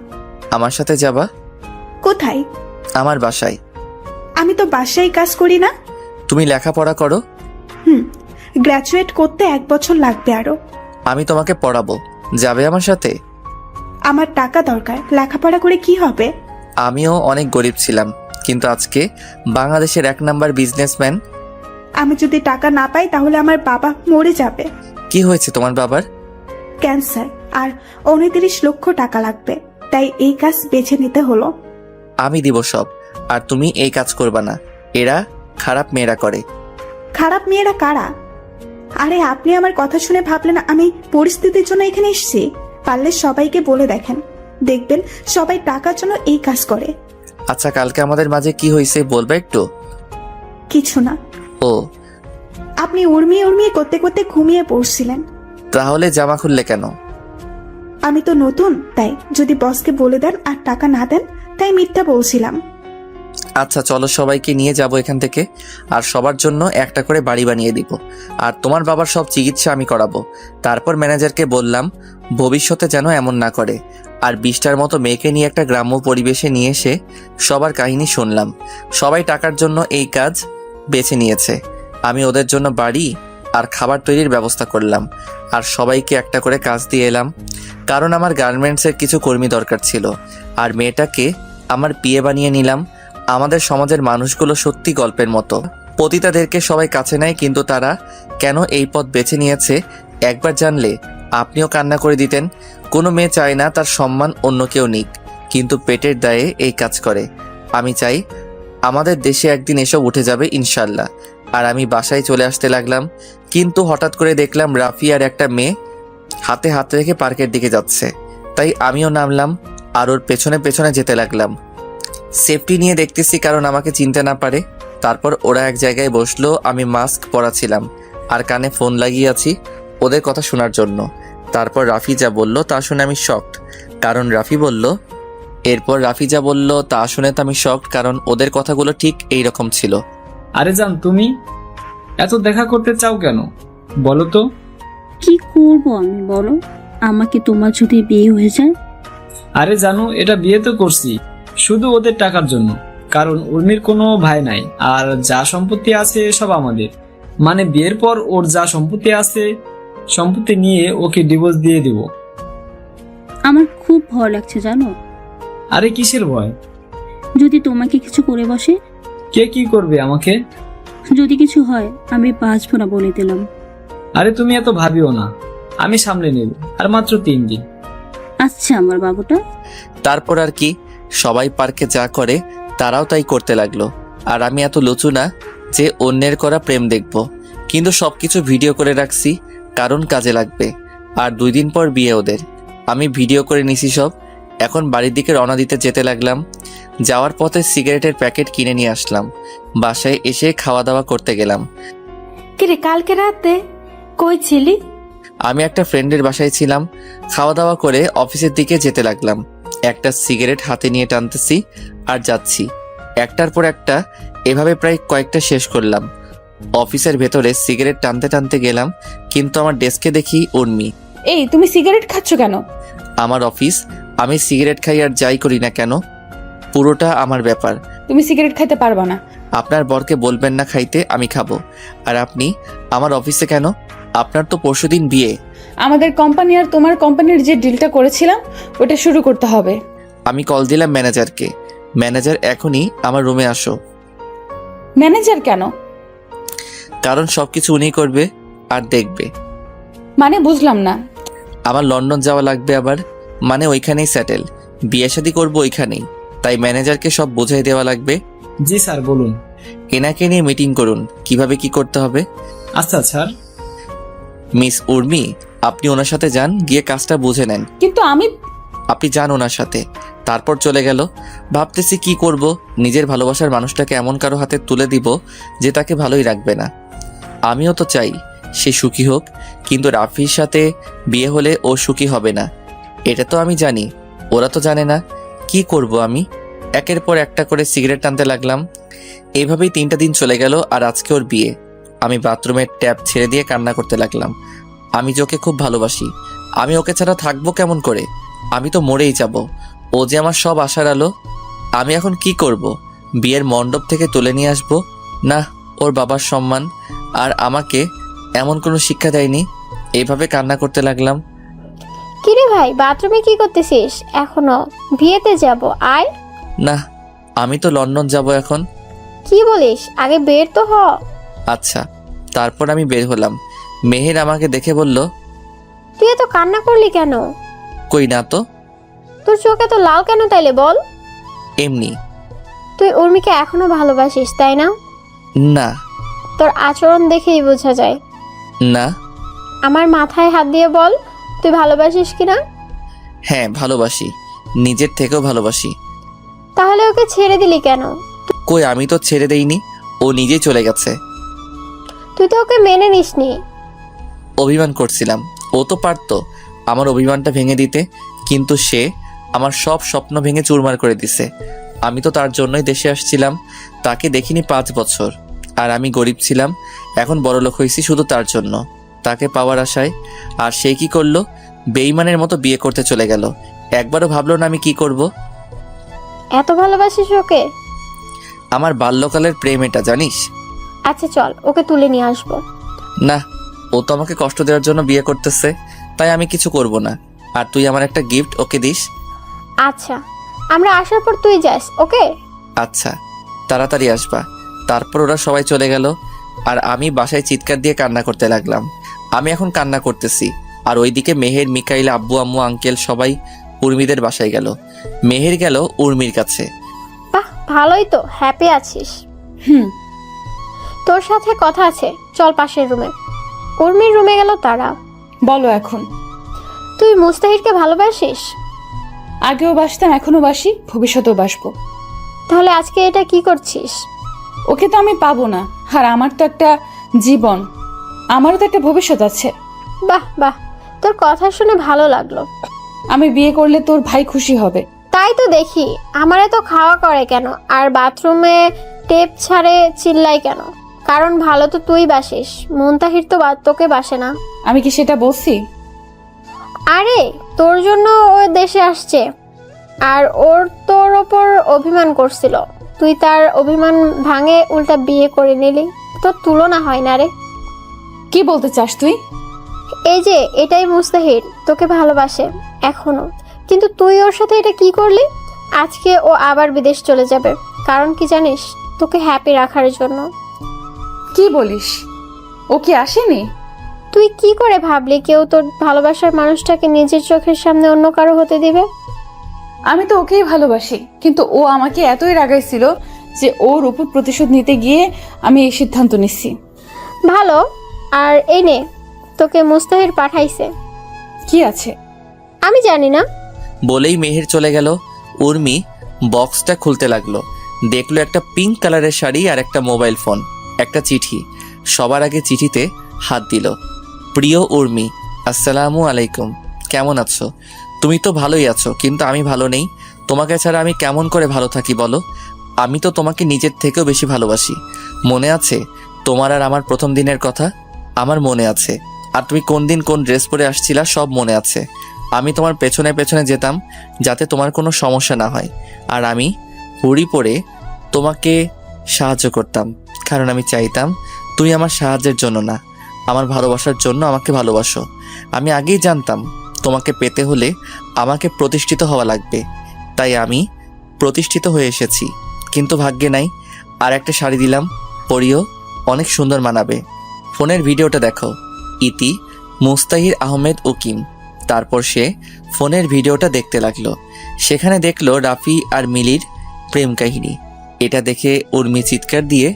আমার সাথে যাবা? কোথায়? আমার বাসায়। আমি তো বাসায় কাজ করি না। তুমি লেখাপড়া করো? গ্রাজুয়েট করতে 1 বছর লাগবে আরো। আমি তোমাকে পড়াবো, যাবে আমার সাথে? আমার টাকা দরকার, লেখাপড়া করে কি হবে? আমিও অনেক গরিব ছিলাম, কিন্তু আজকে বাংলাদেশের 1 নাম্বার বিজনেসম্যান। আমি যদি টাকা না পাই তাহলে আমার বাবা মরে যাবে। কি হয়েছে তোমার বাবার? ক্যান্সার, আর 29 লক্ষ টাকা লাগবে, তাই এই কাজ বেছে নিতে হলো। আমি দিব সব, আর তুমি এই কাজ করবা না। এরা খারাপ মেয়েরা করে। খারাপ মেয়েরা কারা? আরে আপনি আমার কথা শুনে ভাবলেন আমি পরিস্থিতির জন্য এখানে এসেছি? পারলে সবাইকে বলে দেখেন, দেখবেন সবাই টাকার জন্য এই কাজ করে। আচ্ছা, কালকে আমাদের মাঝে কি হয়েছে বলবে একটু? কিছু না। ও, আপনি উর্মি উর্মি করতে করতে ঘুমিয়ে পড়ছিলেন। তাহলে জামা খুললে কেন? আমি তো নতুন, তাই যদি বসকে বলে দেন আর টাকা না দেন, তাই মিথ্যা বলছিলাম। আচ্ছা চলো, সবাইকে নিয়ে যাব এখান থেকে, আর সবার জন্য একটা করে বাড়ি বানিয়ে দিব, আর তোমার বাবার সব চিকিৎসা আমি করাবো। তারপর ম্যানেজারকে বললাম ভবিষ্যতে যেন এমন না করে। আর 20টার মতো মেয়েকে নিয়ে একটা গ্রাম্য পরিবেশে নিয়ে এসে সবার কাহিনী শুনলাম। সবাই টাকার জন্য এই কাজ বেছে নিয়েছে। আমি ওদের জন্য বাড়ি আর খাবার তৈরির ব্যবস্থা করলাম, আর সবাইকে একটা করে কাজ দিয়ে এলাম, কারণ আমার গার্মেন্টসের কিছু কর্মী দরকার ছিল। আর মেয়েটাকে আমার পিএ বানিয়ে নিলাম। আমাদের সমাজের মানুষগুলো সত্যি গল্পের মতো। পতিতাদেরকে সবাই কাছে নেয়, কিন্তু তারা কেন এই পথ বেছে নিয়েছে একবার জানলে আপনিও কান্না করে দিতেন। কোনো মেয়ে চায় না তার সম্মান অন্য কেউ নিক, কিন্তু পেটের দায়ে এই কাজ করে। আমি চাই আমাদের দেশে একদিন এসব উঠে যাবে ইনশাল্লাহ। আর আমি বাসায় চলে আসতে লাগলাম, কিন্তু হঠাৎ করে দেখলাম রাফি আর একটা মেয়ে হাতে হাত রেখে পার্কের দিকে যাচ্ছে। তাই আমিও নামলাম আর ওর পেছনে পেছনে যেতে লাগলাম। সেফটি নিয়ে দেখতেছি কারণ আমাকে চিনতে না পারে। তারপর ওরা এক জায়গায় বসলো, আমি মাস্ক পরা ছিলাম আর কানে ফোন লাগিয়ে আছি ওদের কথা শোনার জন্য। তারপর রাফি যা বলল তা শুনে আমি শকড, কারণ রাফি কারণ ওদের কথাগুলো ঠিক এইরকম ছিল। আরে জান, তুমি এত দেখা করতে চাও কেন বলো তো? কি করব আমি বলো? আমাকে তোমার যদি বিয়ে হয়ে যায়? আরে জানো, এটা বিয়ে তো করছি শুধু ওদের টাকার জন্য, কারণ উর্মির কোনো ভাই নাই আর যা সম্পত্তি আছে সব আমাদের। মানে বিয়ের পর ওর যা সম্পত্তি আছে সম্পত্তি নিয়ে ওকে ডিভোর্স দিয়ে দেব। আমার খুব ভয় লাগছে জানো। আরে কিসের ভয়? যদি তোমাকে কিছু করে বসে? কে কি করবে আমাকে? যদি কিছু হয় আমি বাঁচবো না বলে দিলাম। আরে তুমি এত ভাবিও না, আমি সামলে নেব, আর মাত্র 3 দিন। আচ্ছা আমার বাবুটা। তারপর আর কি, সবাই পার্কে যা করে তারাও তাই করতে লাগলো। আর আমি এত লুচু না যে অন্যের করা প্রেম দেখব, কিন্তু সবকিছু ভিডিও করে রাখছি কারণ কাজে লাগবে। আর 2 দিন পর বিয়ে ওদের। আমি ভিডিও করে নিছি সব। এখন বাড়ির দিকে রওনা দিতে যেতে লাগলাম। যাওয়ার পথে সিগারেটের প্যাকেট কিনে নিয়ে আসলাম। বাসায় এসে খাওয়া দাওয়া করতে গেলাম। কিরে কালকে রাতে কই ছিলি? আমি একটা ফ্রেন্ডের বাসায় ছিলাম। খাওয়া দাওয়া করে অফিসের দিকে যেতে লাগলাম। একটা সিগারেট হাতে নিয়ে টানতেছি আর যাচ্ছি, একটার পর একটা এভাবে প্রায় কয়েকটা শেষ করলাম। অফিসের ভেতরে সিগারেট টানতে টানতে গেলাম, কিন্তু আমার ডেস্কে দেখি উর্মি। এই তুমি সিগারেট খাচ্ছ কেন? আমার অফিস, আমি সিগারেট খাই আর যাই করি না কেন, পুরোটা আমার ব্যাপার। তুমি সিগারেট খাইতে পারবা না। আপনার বরকে বলবেন না খাইতে, আমি খাবো। আর আপনি আমার অফিসে কেন? আপনার তো পরশুদিন বিয়ে। আমাদের কোম্পানি আর তোমার কোম্পানির যে ডিলটা করেছিলাম ওটা শুরু করতে হবে। আমি কল দিলাম ম্যানেজারকে। ম্যানেজার এখনই আমার রুমে আসো। ম্যানেজার কেন? কারণ সবকিছু উনি করবে আর দেখবে। মানে বুঝলাম না। আমার লন্ডন যাওয়া লাগবে আবার, মানে ওইখানেই সেটেল, বিয়ে শাদী করবো ওইখানেই। তাই ম্যানেজারকে সব বোঝাই দেওয়া লাগবে। জি স্যার বলুন। এনাকে নিয়ে মিটিং করুন কিভাবে কি করতে হবে। আচ্ছা স্যার। মিস উর্মি, আপনি ওনার সাথে যান, গিয়ে কাজটা বুঝে নেন। কিন্তু আপনি যান ওনার সাথে। তারপর চলে গেল। ভাবতেছি কি করব, নিজের ভালোবাসার মানুষটাকে এমন কারো হাতে তুলে দিব যে তাকে ভালোই রাখবে না। আমিও তো চাই সে সুখী হোক, কিন্তু রাফির সাথে বিয়ে হলে ও সুখী হবে না, এটা তো আমি জানি। ওরা তো জানে না। কি করব আমি? একের পর একটা করে সিগারেট টানতে লাগলাম। এইভাবেই 3টা দিন চলে গেল। আর আজকে ওর বিয়ে। আমি বাথরুমের ট্যাপ ছেড়ে দিয়ে কান্না করতে লাগলাম। আমি যে ওকে খুব ভালোবাসি। আমি ওকে ছাড়া থাকবো কেমন করে? আমি তো মরেই যাব। ও যে আমার সব আশার আলো। আমি এখন কি করব? বিয়ের মণ্ডপ থেকে তুলে নিয়ে আসবো? না, ওর বাবার সম্মান আর আমাকে এমন কোনো শিক্ষা দেয়নি। এইভাবে কান্না করতে লাগলাম। কিরে ভাই, বাথরুমে কি করতেছিস এখনো? বিয়েতে যাব, আয়। না, আমি তো লন্ডন যাব এখন। কি বলিস? আগে বের তো হ। আচ্ছা। তারপর আমি বের হলাম। মেহের আমাকে দেখে বলল, তুই এত কান্না করলি কেন? কই না তো। তোর চোখে তো লাল কেন তাইলে বল? এমনি। তুই উর্মিকে এখনো ভালোবাসিস তাই না? না। তোর আচরণ দেখেই বোঝা যায়। না। আমার মাথায় হাত দিয়ে বল তুই ভালোবাসিস কিনা। হ্যাঁ ভালোবাসি, নিজের থেকেও ভালোবাসি। তাহলে ওকে ছেড়ে দিলি কেন? কই, আমি তো ছেড়ে দেইনি, ও নিজেই চলে গেছে। তুই তো ওকে মেনে নিসনি। অভিমান করছিলাম। ও তো পারতো আমার অভিমানটা ভেঙে দিতে, কিন্তু সে আমার সব স্বপ্ন ভেঙে চুরমার করে দিছে। আমি তো তার জন্যই দেশে আসছিলাম। তাকে দেখিনি 5 বছর। আর আমি গরিব ছিলাম, এখন বড়লোক হয়েছি শুধু তার জন্য, তাকে পাওয়ার আশায়। আর সে কি করলো? বেঈমানের মতো বিয়ে করতে চলে গেল। একবারও ভাবলো না আমি কি করব। এত ভালোবাসিস ওকে? আমার বাল্যকালের প্রেম এটা, জানিস। আচ্ছা চল, ওকে তুলে নিয়ে আসবো। না, ও তো আমাকে কষ্ট দেওয়ার জন্য বিয়ে করতেছে, তাই আমি কিছু করব না। আর তুই আমার একটা গিফট ওকে দিস। আচ্ছা, আমরা আসার পর তুই যাস, ওকে? আচ্ছা, তাড়াতাড়ি আসবা। তারপর ওরা সবাই চলে গেল। আর আমি বাসায় চিৎকার দিয়ে কান্না করতে লাগলাম। আমি এখন কান্না করতেছি, আর ওইদিকে মেহের, মিকাইল, আব্বু আম্মু, আঙ্কেল সবাই উর্মিদের বাসায় গেল। মেহের গেল উর্মির কাছে। বাহ, ভালোই তো, হ্যাপি আছিস। তোর সাথে কথা আছে, চল পাশের রুমে। উর্মির রুমে গেল তারা। বলো এখন। তুই মুস্তাহিরকে ভালোবাসিস? আগেও বাসতাম, এখনো বাসি, ভবিষ্যতেও বাসবো। তাহলে আজকে এটা কি করছিস? ওকে তো আমি পাবো না, আর আমার তো একটা জীবন, আমারও তো একটা ভবিষ্যৎ আছে। বাহ বাহ, তোর কথা শুনে ভালো লাগলো। আমি বিয়ে করলে তোর ভাই খুশি হবে। তাই তো দেখি, আমারে তো খাওয়া করে কেন, আর বাথরুমে টেপ ছাড়ে চিল্লাই কেন? কারণ ভালো তো তুই বাসিস, মুনতাহির তো তোকে বাসে না। আমি কি সেটা বলছি? আরে তোর জন্য ও দেশে আসছে, আর ওর তোর ওপর অভিমান করছিল, তুই তার অভিমান ভাঙে উল্টা বিয়ে করে নিলি। তোর তুলনা হয় না রে। কি বলতে চাস তুই? এই যে এটাই মুস্তাহির, তোকে ভালোবাসে এখনো, কিন্তু তুই ওর সাথে এটা কি করলি? আজকে ও আবার বিদেশ চলে যাবে, কারণ কি জানিস? তোকে হ্যাপি রাখার জন্য। কি বলিস? ও কি আসেনি? তুই কি করে ভাবলি কেউ তোর ভালোবাসার মানুষটাকে নিজের চোখের সামনে অন্য কারো হতে দিবে? আমি তো ওকেই ভালোবাসি, কিন্তু ও আমাকে এতই রাগাইছিল যে ওর উপর প্রতিশোধ নিতে গিয়ে আমি এই সিদ্ধান্ত নিচ্ছি। ভালো, আর এই নে, তোকে মুস্তাহির পাঠাইছে। কি আছে? আমি জানি না। বলেই মেহের চলে গেল। উর্মি বক্সটা খুলতে লাগলো, দেখলো একটা পিঙ্ক কালারের শাড়ি আর একটা মোবাইল ফোন, একটা চিঠি। সবার আগে চিঠিতে হাত দিল। প্রিয় উর্মি, আসসালামু আলাইকুম, কেমন আছো? তুমি তো ভালোই আছো, কিন্তু আমি ভালো নেই। তোমাকে ছাড়া আমি কেমন করে ভালো থাকি বলো? আমি তো তোমাকে নিজের থেকেও বেশি ভালোবাসি। মনে আছে তোমার আর আমার প্রথম দিনের কথা? আমার মনে আছে। আর তুমি কোন দিন কোন ড্রেস পরে আসছিলা সব মনে আছে। আমি তোমার পেছনে পেছনে যেতাম যাতে তোমার কোনো সমস্যা না হয়, আর আমি হুড়ি পরে তোমাকে সাহায্য করতাম, কারণ আমি চাইতাম তুই আমার সাহায্যের জন্য না, আমার ভালোবাসার জন্য আমাকে ভালোবাসো। আমি আগেই জানতাম তোমাকে পেতে হলে আমাকে প্রতিষ্ঠিত হওয়া লাগবে, তাই আমি প্রতিষ্ঠিত হয়ে এসেছি। কিন্তু ভাগ্যে নাই। আর একটা শাড়ি দিলাম, পরিও, অনেক সুন্দর মানাবে। ফোনের ভিডিওটা দেখো, ইতি মুস্তাহির আহমেদ উকিম। তারপর সে ফোনের ভিডিওটা দেখতে লাগলো। সেখানে দেখলো রাফি আর মিলির প্রেম কাহিনী। এটা দেখে উর্মি চিৎকার দিয়ে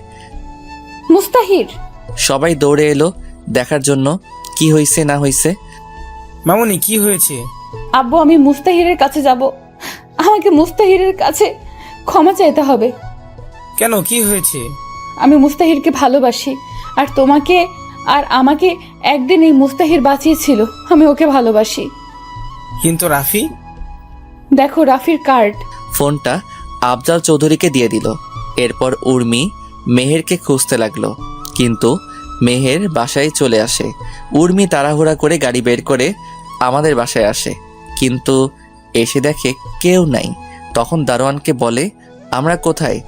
মুস্তাহির! সবাই দৌড়ে এলো দেখার জন্য কি হয়েছে না হয়েছে। মামুনি, কি হয়েছে? আব্বু, আমি মুস্তাহিরের কাছে যাব। আমাকে মুস্তাহিরের কাছে ক্ষমা চাইতে হবে। কেন, কি হয়েছে? আমি মুস্তাহিরকে ভালোবাসি, আর তোমাকে আর আমাকে একদিন এই মুস্তাহির বাঁচিয়েছিল। আমি ওকে ভালোবাসি। কিন্তু রাফি? দেখো রাফির কার্ড। ফোনটা আফজাল চৌধুরীকে দিয়ে দিল। এরপর উর্মি মেহেরকে খুঁজতে লাগলো, কিন্তু মেহের বাসায় চলে আসে। উর্মি তাড়াহুড়া করে গাড়ি বের করে আমাদের বাসায় আসে, কিন্তু এসে দেখে কেউ নাই। তখন দারোয়ানকে বলে আমরা কোথায়?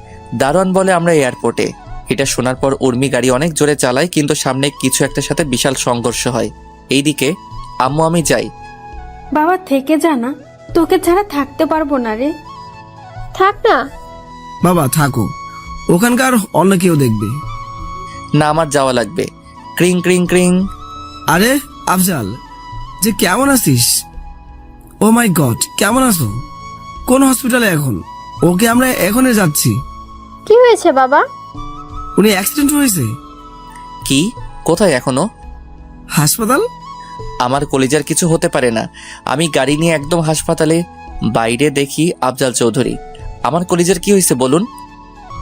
দারোয়ান বলে আমরা এয়ারপোর্টে। এটা শোনার পর উর্মি গাড়ি অনেক জোরে চালায়, কিন্তু সামনে কিছু একটা সাথে বিশাল সংঘর্ষ হয়। এইদিকে আম্মু, আমি যাই। বাবা থেকে যা না, তোকে ছাড়া থাকতে পারবো না রে। থাক না। বাবা থাকো, ওখানকার অন্য কেউ দেখবে। না, আমার যাওয়া লাগবে। ক্রিং ক্রিং ক্রিং। আরে আফজাল, যে কেমন আছিস? ও মাই গড, কেমন আছো? কোন হসপিটালে এখন? ওকে আমরা এখনই যাচ্ছি। কি হয়েছে বাবা? উনি অ্যাক্সিডেন্ট হয়েছে। কি? কোথায় এখনো? হাসপাতাল। আমার কলিজার কিছু হতে পারে না। আমি গাড়ি নিয়ে একদম হাসপাতালে। বাইরে দেখি আফজাল চৌধুরী। আমার কলিজার কি হয়েছে বলুন?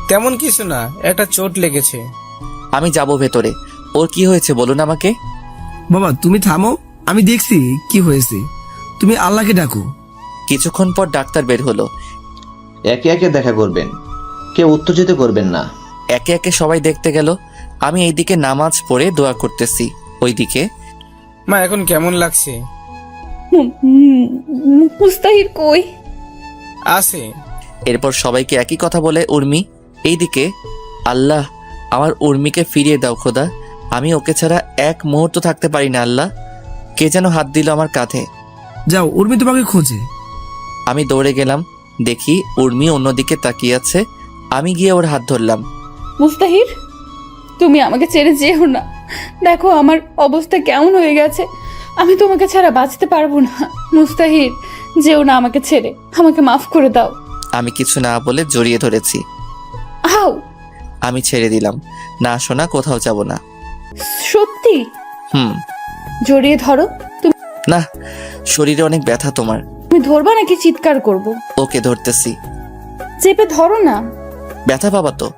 তেমন কিছু না, একটা চোট লেগেছে। আমি যাব ভেতরে। ওর কি হয়েছে বলুন আমাকে। বাবা তুমি থামো, আমি দেখছি কি হয়েছে। তুমি আল্লাহকে ডাকো। কিছুক্ষণ পর ডাক্তার বের হলো। একে একে দেখা করবেন, কেউ উত্তেজিত করবেন না। একে একে সবাই দেখতে গেল। আমি এইদিকে নামাজ পড়ে দোয়া করতেছি, ওইদিকে মা, এখন কেমন লাগছে? মুস্তাহির কই? আছে। এরপর সবাইকে একই কথা বলে উর্মি। এইদিকে আল্লাহ, আমার উর্মিকে ফিরিয়ে দাও খোদা। আমি ওকে ছাড়া এক মুহূর্ত থাকতে পারি না আল্লাহ। কে যেন হাত দিল আমার কাঁধে। যাও, উর্মি তোমাকে খোঁজে। আমি দৌড়ে গেলাম, দেখি উর্মি অন্যদিকে তাকিয়ে আছে। আমি গিয়ে ওর হাত ধরলাম। মুস্তাহির, তুমি আমাকে ছেড়ে যেও না। দেখো আমার অবস্থা কেমন হয়ে গেছে। আমি তোমাকে ছাড়া বাঁচতে পারবো না। মুস্তাহির, যেও না আমাকে ছেড়ে, আমাকে মাফ করে দাও। আমি কিছু না বলে জড়িয়ে ধরেছি। আও! আমি ছেড়ে দিলাম। না সোনা, কোথাও যাব না। সত্যি? হুম। জড়িয়ে ধরো। না, শরীরে অনেক ব্যথা তোমার। তুমি ধরবা নাকি চিৎকার করব? ওকে, ধরতেছি। চেপে ধরো না। ব্যথা পাবা তো?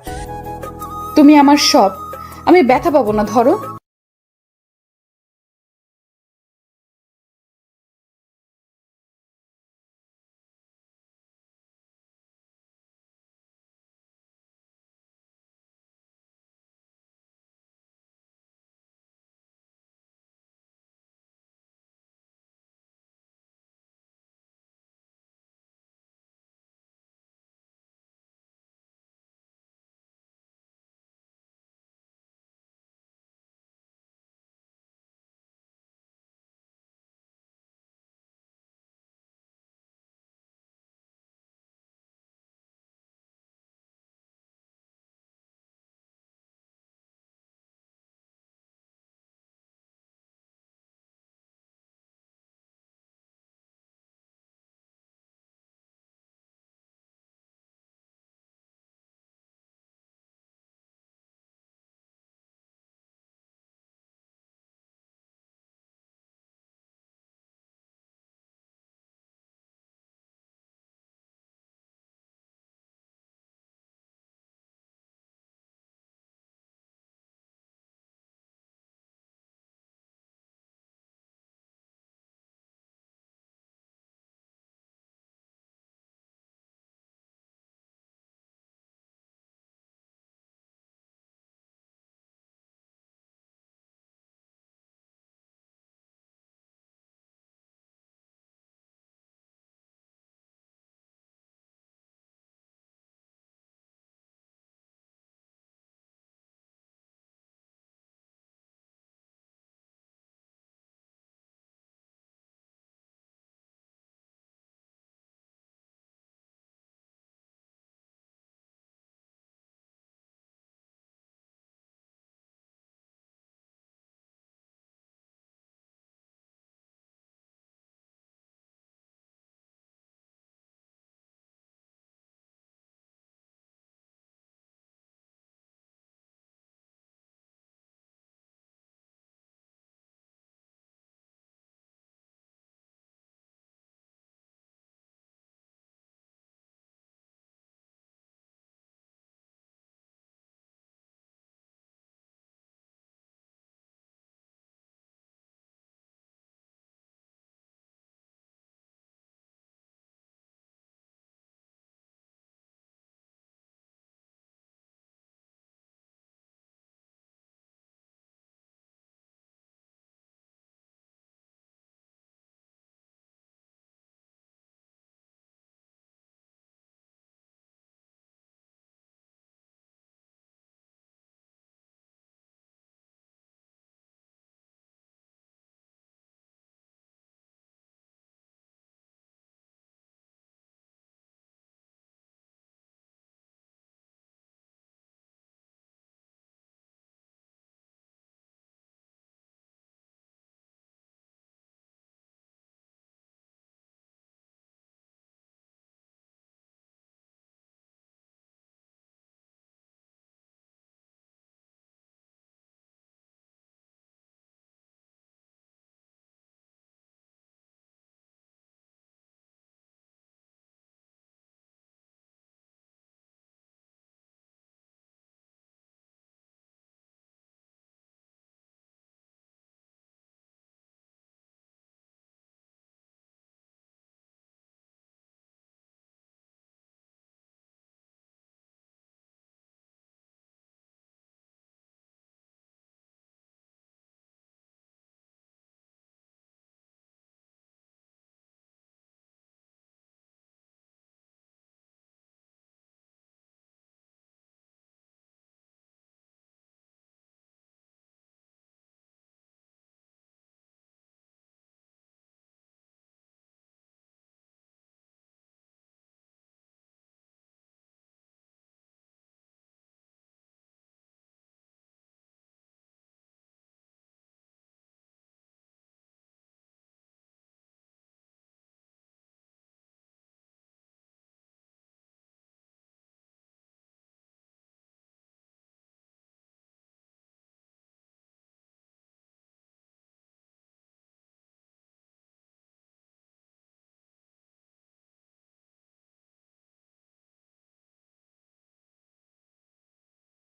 তুমি আমার সব, আমি ব্যথা পাবো না, ধরো।